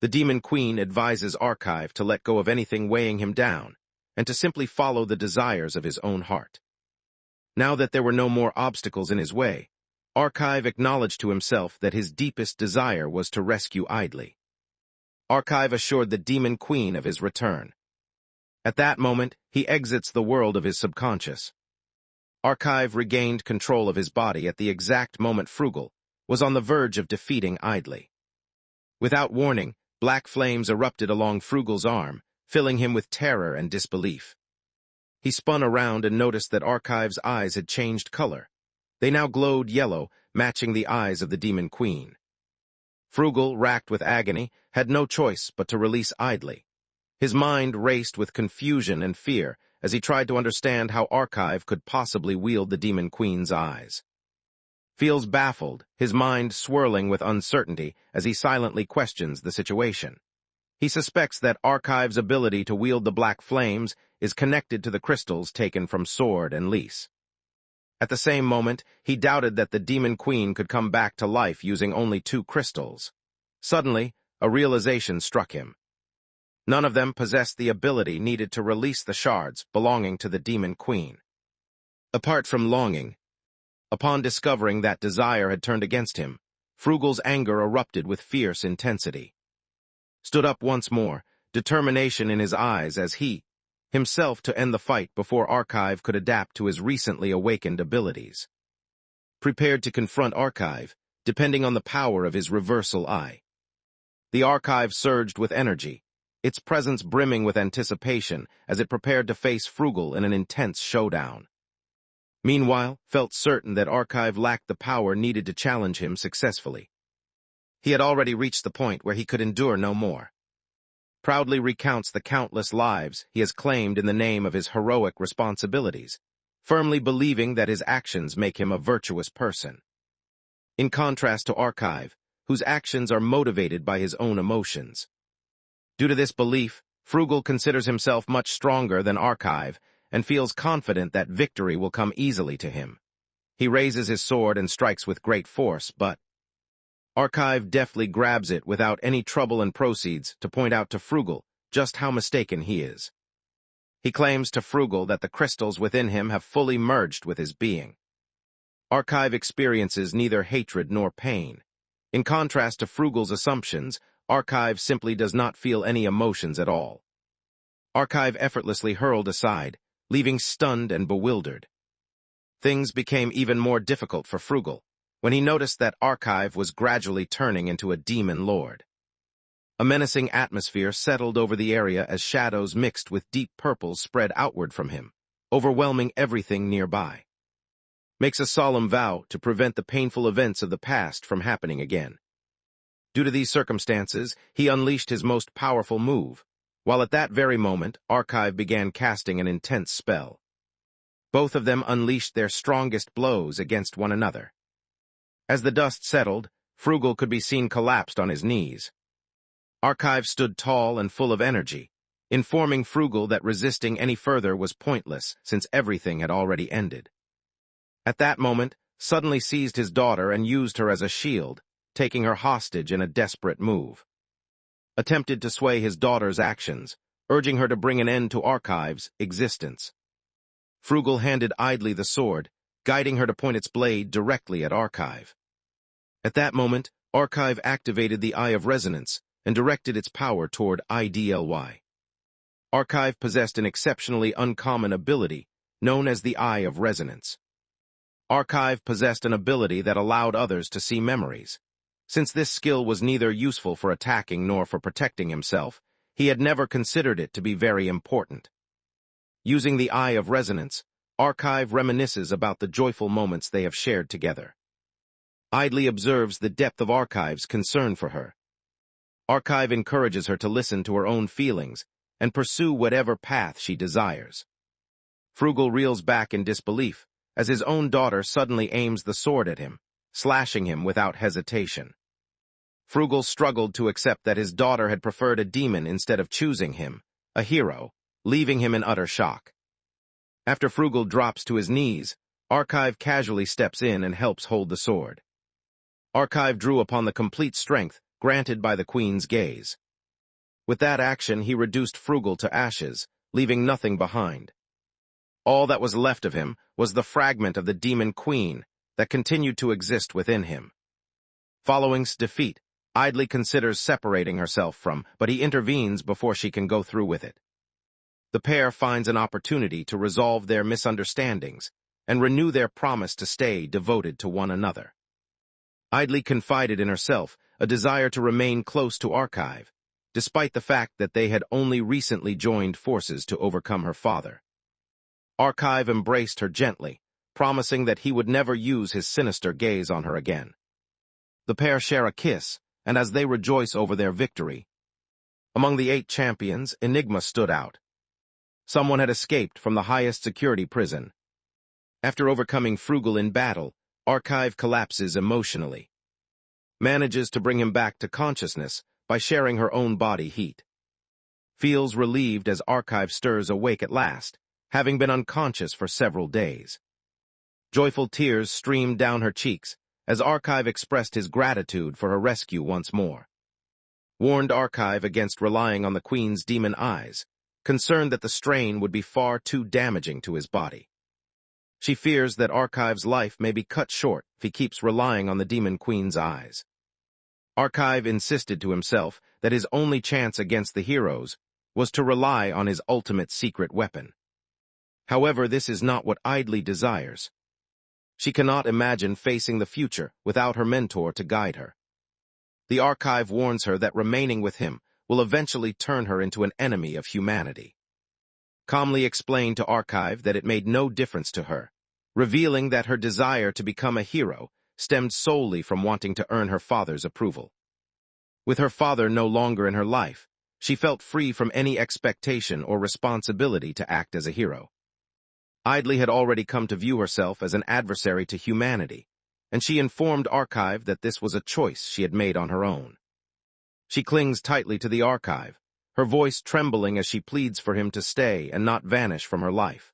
The Demon Queen advises Archive to let go of anything weighing him down and to simply follow the desires of his own heart. Now that there were no more obstacles in his way, Archive acknowledged to himself that his deepest desire was to rescue Idly. Archive assured the Demon Queen of his return. At that moment, he exits the world of his subconscious. Archive regained control of his body at the exact moment Frugal was on the verge of defeating Idly. Without warning, black flames erupted along Frugal's arm, filling him with terror and disbelief. He spun around and noticed that Archive's eyes had changed color. They now glowed yellow, matching the eyes of the Demon Queen. Frugal, racked with agony, had no choice but to release Idly. His mind raced with confusion and fear as he tried to understand how Archive could possibly wield the Demon Queen's eyes. Feels baffled, his mind swirling with uncertainty as he silently questions the situation. He suspects that Archive's ability to wield the black flames is connected to the crystals taken from Sword and Lise. At the same moment, he doubted that the Demon Queen could come back to life using only 2 crystals. Suddenly, a realization struck him. None of them possessed the ability needed to release the shards belonging to the Demon Queen. Apart from longing, upon discovering that Desire had turned against him, Frugal's anger erupted with fierce intensity. Stood up once more, determination in his eyes as he, himself to end the fight before Archive could adapt to his recently awakened abilities. Prepared to confront Archive, depending on the power of his reversal eye. The Archive surged with energy, its presence brimming with anticipation as it prepared to face Frugal in an intense showdown. Meanwhile, felt certain that Archive lacked the power needed to challenge him successfully. He had already reached the point where he could endure no more. proudly recounts the countless lives he has claimed in the name of his heroic responsibilities, firmly believing that his actions make him a virtuous person. In contrast to Archive, whose actions are motivated by his own emotions. Due to this belief, Frugal considers himself much stronger than Archive and feels confident that victory will come easily to him. He raises his sword and strikes with great force, but Archive deftly grabs it without any trouble and proceeds to point out to Frugal just how mistaken he is. He claims to Frugal that the crystals within him have fully merged with his being. Archive experiences neither hatred nor pain. In contrast to Frugal's assumptions, Archive simply does not feel any emotions at all. Archive effortlessly hurled aside, leaving stunned and bewildered. Things became even more difficult for Frugal when he noticed that Archive was gradually turning into a demon lord. A menacing atmosphere settled over the area as shadows mixed with deep purples spread outward from him, overwhelming everything nearby. Makes a solemn vow to prevent the painful events of the past from happening again. Due to these circumstances, he unleashed his most powerful move, while at that very moment, Archive began casting an intense spell. Both of them unleashed their strongest blows against one another. As the dust settled, Frugal could be seen collapsed on his knees. Archive stood tall and full of energy, informing Frugal that resisting any further was pointless since everything had already ended. At that moment, suddenly seized his daughter and used her as a shield, taking her hostage in a desperate move. Attempted to sway his daughter's actions, urging her to bring an end to Archive's existence. Frugal handed idly the sword, guiding her to point its blade directly at Archive. At that moment, Archive activated the Eye of Resonance and directed its power toward IDLY. Archive possessed an exceptionally uncommon ability, known as the Eye of Resonance. Archive possessed an ability that allowed others to see memories. Since this skill was neither useful for attacking nor for protecting himself, he had never considered it to be very important. Using the Eye of Resonance, Archive reminisces about the joyful moments they have shared together. Idly observes the depth of Archive's concern for her. Archive encourages her to listen to her own feelings and pursue whatever path she desires. Frugal reels back in disbelief as his own daughter suddenly aims the sword at him, slashing him without hesitation. Frugal struggled to accept that his daughter had preferred a demon instead of choosing him, a hero, leaving him in utter shock. After Frugal drops to his knees, Archive casually steps in and helps hold the sword. Archive drew upon the complete strength granted by the Queen's gaze. With that action, he reduced Frugal to ashes, leaving nothing behind. All that was left of him was the fragment of the Demon Queen that continued to exist within him. Following's defeat, Idly considers separating herself from, but he intervenes before she can go through with it. The pair finds an opportunity to resolve their misunderstandings and renew their promise to stay devoted to one another. Idly confided in herself a desire to remain close to Archive, despite the fact that they had only recently joined forces to overcome her father. Archive embraced her gently, promising that he would never use his sinister gaze on her again. The pair share a kiss, and as they rejoice over their victory, among the 8 champions, Enigma stood out. Someone had escaped from the highest security prison. After overcoming Frugal in battle, Archive collapses emotionally. Manages to bring him back to consciousness by sharing her own body heat. Feels relieved as Archive stirs awake at last, having been unconscious for several days. Joyful tears streamed down her cheeks as Archive expressed his gratitude for her rescue once more. Warned Archive against relying on the Queen's demon eyes, concerned that the strain would be far too damaging to his body. She fears that Archive's life may be cut short if he keeps relying on the Demon Queen's eyes. Archive insisted to himself that his only chance against the heroes was to rely on his ultimate secret weapon. However, this is not what Idly desires. She cannot imagine facing the future without her mentor to guide her. The Archive warns her that remaining with him will eventually turn her into an enemy of humanity. Calmly explained to Archive that it made no difference to her, revealing that her desire to become a hero stemmed solely from wanting to earn her father's approval. With her father no longer in her life, She felt free from any expectation or responsibility to act as a hero. Idly had already come to view herself as an adversary to humanity, and she informed Archive that this was a choice she had made on her own. She clings tightly to the Archive, her voice trembling as she pleads for him to stay and not vanish from her life.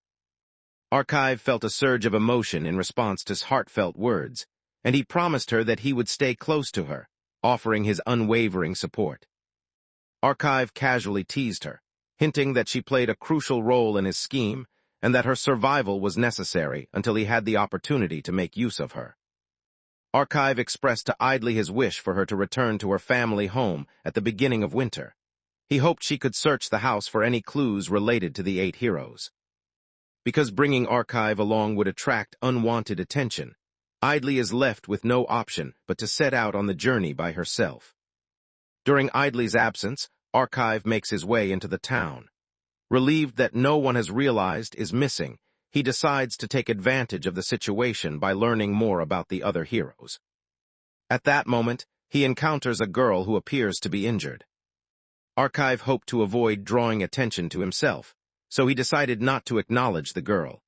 Archive felt a surge of emotion in response to his heartfelt words, and he promised her that he would stay close to her, offering his unwavering support. Archive casually teased her, hinting that she played a crucial role in his scheme and that her survival was necessary until he had the opportunity to make use of her. Archive expressed to Idly his wish for her to return to her family home at the beginning of winter. He hoped she could search the house for any clues related to the 8 heroes. Because bringing Archive along would attract unwanted attention, Idly is left with no option but to set out on the journey by herself. During Idly's absence, Archive makes his way into the town. Relieved that no one has realized is missing, he decides to take advantage of the situation by learning more about the other heroes. At that moment, he encounters a girl who appears to be injured. Archive hoped to avoid drawing attention to himself, so he decided not to acknowledge the girl.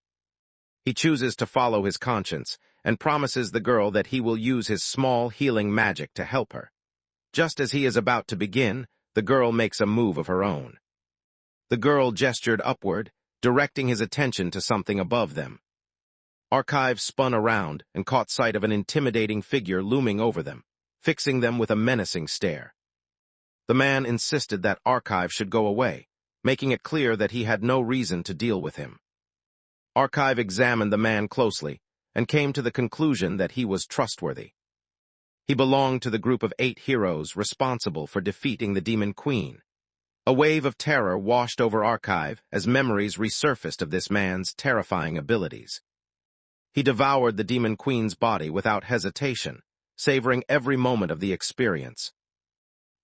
He chooses to follow his conscience and promises the girl that he will use his small healing magic to help her. Just as he is about to begin, the girl makes a move of her own. The girl gestured upward, directing his attention to something above them. Archive spun around and caught sight of an intimidating figure looming over them, fixing them with a menacing stare. The man insisted that Archive should go away, making it clear that he had no reason to deal with him. Archive examined the man closely and came to the conclusion that he was trustworthy. He belonged to the group of 8 heroes responsible for defeating the Demon Queen. A wave of terror washed over Archive as memories resurfaced of this man's terrifying abilities. He devoured the Demon Queen's body without hesitation, savoring every moment of the experience.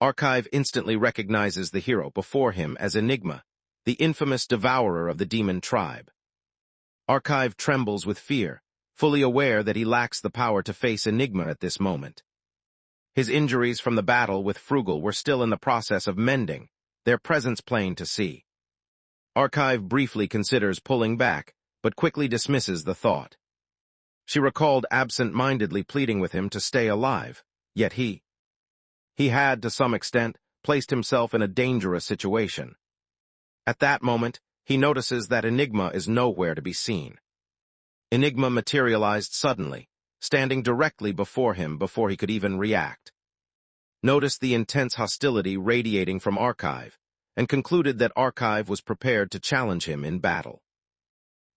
Archive instantly recognizes the hero before him as Enigma, the infamous devourer of the demon tribe. Archive trembles with fear, fully aware that he lacks the power to face Enigma at this moment. His injuries from the battle with Frugal were still in the process of mending, their presence plain to see. Archive briefly considers pulling back, but quickly dismisses the thought. She recalled absent-mindedly pleading with him to stay alive, yet he had, to some extent, placed himself in a dangerous situation. At that moment, he notices that Enigma is nowhere to be seen. Enigma materialized suddenly, standing directly before him before he could even react. Noticed the intense hostility radiating from Archive, and concluded that Archive was prepared to challenge him in battle.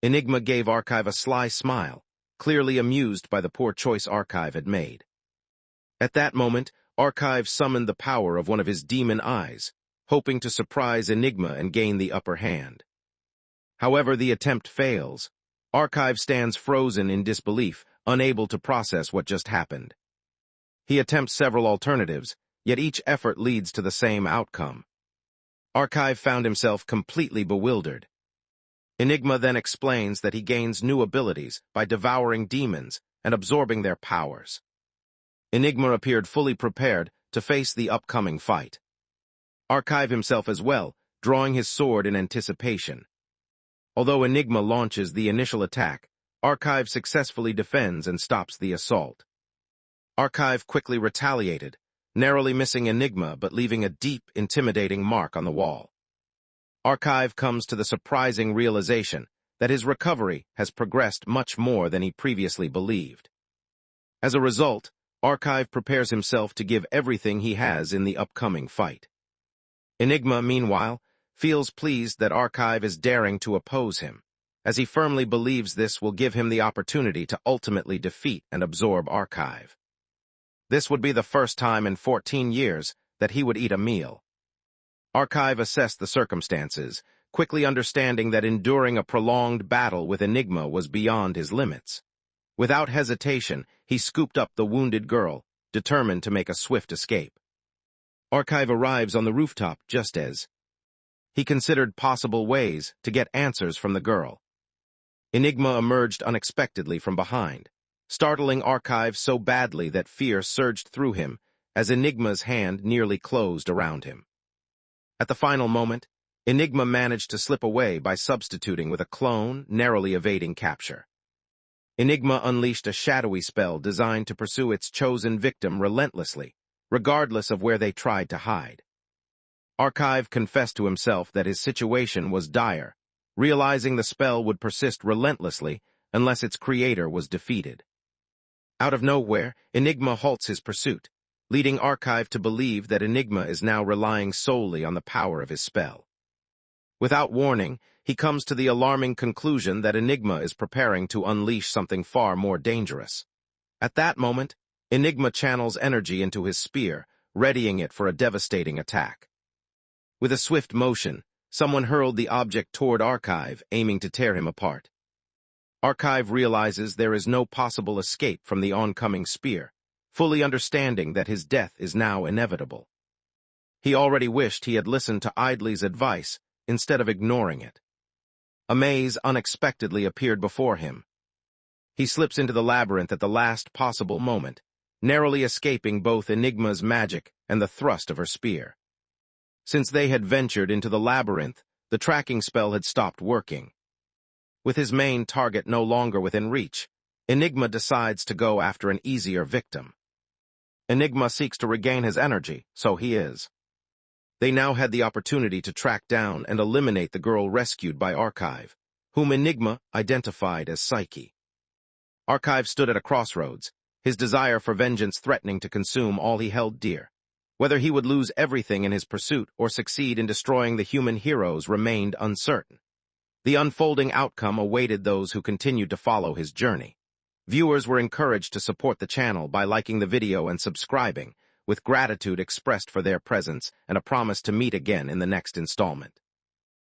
Enigma gave Archive a sly smile, clearly amused by the poor choice Archive had made. At that moment, Archive summoned the power of one of his demon eyes, hoping to surprise Enigma and gain the upper hand. However, the attempt fails. Archive stands frozen in disbelief, unable to process what just happened. He attempts several alternatives, yet each effort leads to the same outcome. Archive found himself completely bewildered. Enigma then explains that he gains new abilities by devouring demons and absorbing their powers. Enigma appeared fully prepared to face the upcoming fight. Archive himself as well, drawing his sword in anticipation. Although Enigma launches the initial attack, Archive successfully defends and stops the assault. Archive quickly retaliated, narrowly missing Enigma but leaving a deep, intimidating mark on the wall. Archive comes to the surprising realization that his recovery has progressed much more than he previously believed. As a result, Archive prepares himself to give everything he has in the upcoming fight. Enigma, meanwhile, feels pleased that Archive is daring to oppose him, as he firmly believes this will give him the opportunity to ultimately defeat and absorb Archive. This would be the first time in 14 years that he would eat a meal. Archive assessed the circumstances, quickly understanding that enduring a prolonged battle with Enigma was beyond his limits. Without hesitation, he scooped up the wounded girl, determined to make a swift escape. Archive arrives on the rooftop just as he considered possible ways to get answers from the girl. Enigma emerged unexpectedly from behind, startling Archive so badly that fear surged through him as Enigma's hand nearly closed around him. At the final moment, Enigma managed to slip away by substituting with a clone, narrowly evading capture. Enigma unleashed a shadowy spell designed to pursue its chosen victim relentlessly, regardless of where they tried to hide. Archive confessed to himself that his situation was dire, realizing the spell would persist relentlessly unless its creator was defeated. Out of nowhere, Enigma halts his pursuit, leading Archive to believe that Enigma is now relying solely on the power of his spell. Without warning, he comes to the alarming conclusion that Enigma is preparing to unleash something far more dangerous. At that moment, Enigma channels energy into his spear, readying it for a devastating attack. With a swift motion, someone hurled the object toward Archive, aiming to tear him apart. Archive realizes there is no possible escape from the oncoming spear, fully understanding that his death is now inevitable. He already wished he had listened to Idley's advice instead of ignoring it. A maze unexpectedly appeared before him. He slips into the labyrinth at the last possible moment, narrowly escaping both Enigma's magic and the thrust of her spear. Since they had ventured into the labyrinth, the tracking spell had stopped working. With his main target no longer within reach, Enigma decides to go after an easier victim. Enigma seeks to regain his energy, so he is. They now had the opportunity to track down and eliminate the girl rescued by Archive, whom Enigma identified as Psyche. Archive stood at a crossroads, his desire for vengeance threatening to consume all he held dear. Whether he would lose everything in his pursuit or succeed in destroying the human heroes remained uncertain. The unfolding outcome awaited those who continued to follow his journey. Viewers were encouraged to support the channel by liking the video and subscribing, with gratitude expressed for their presence and a promise to meet again in the next installment.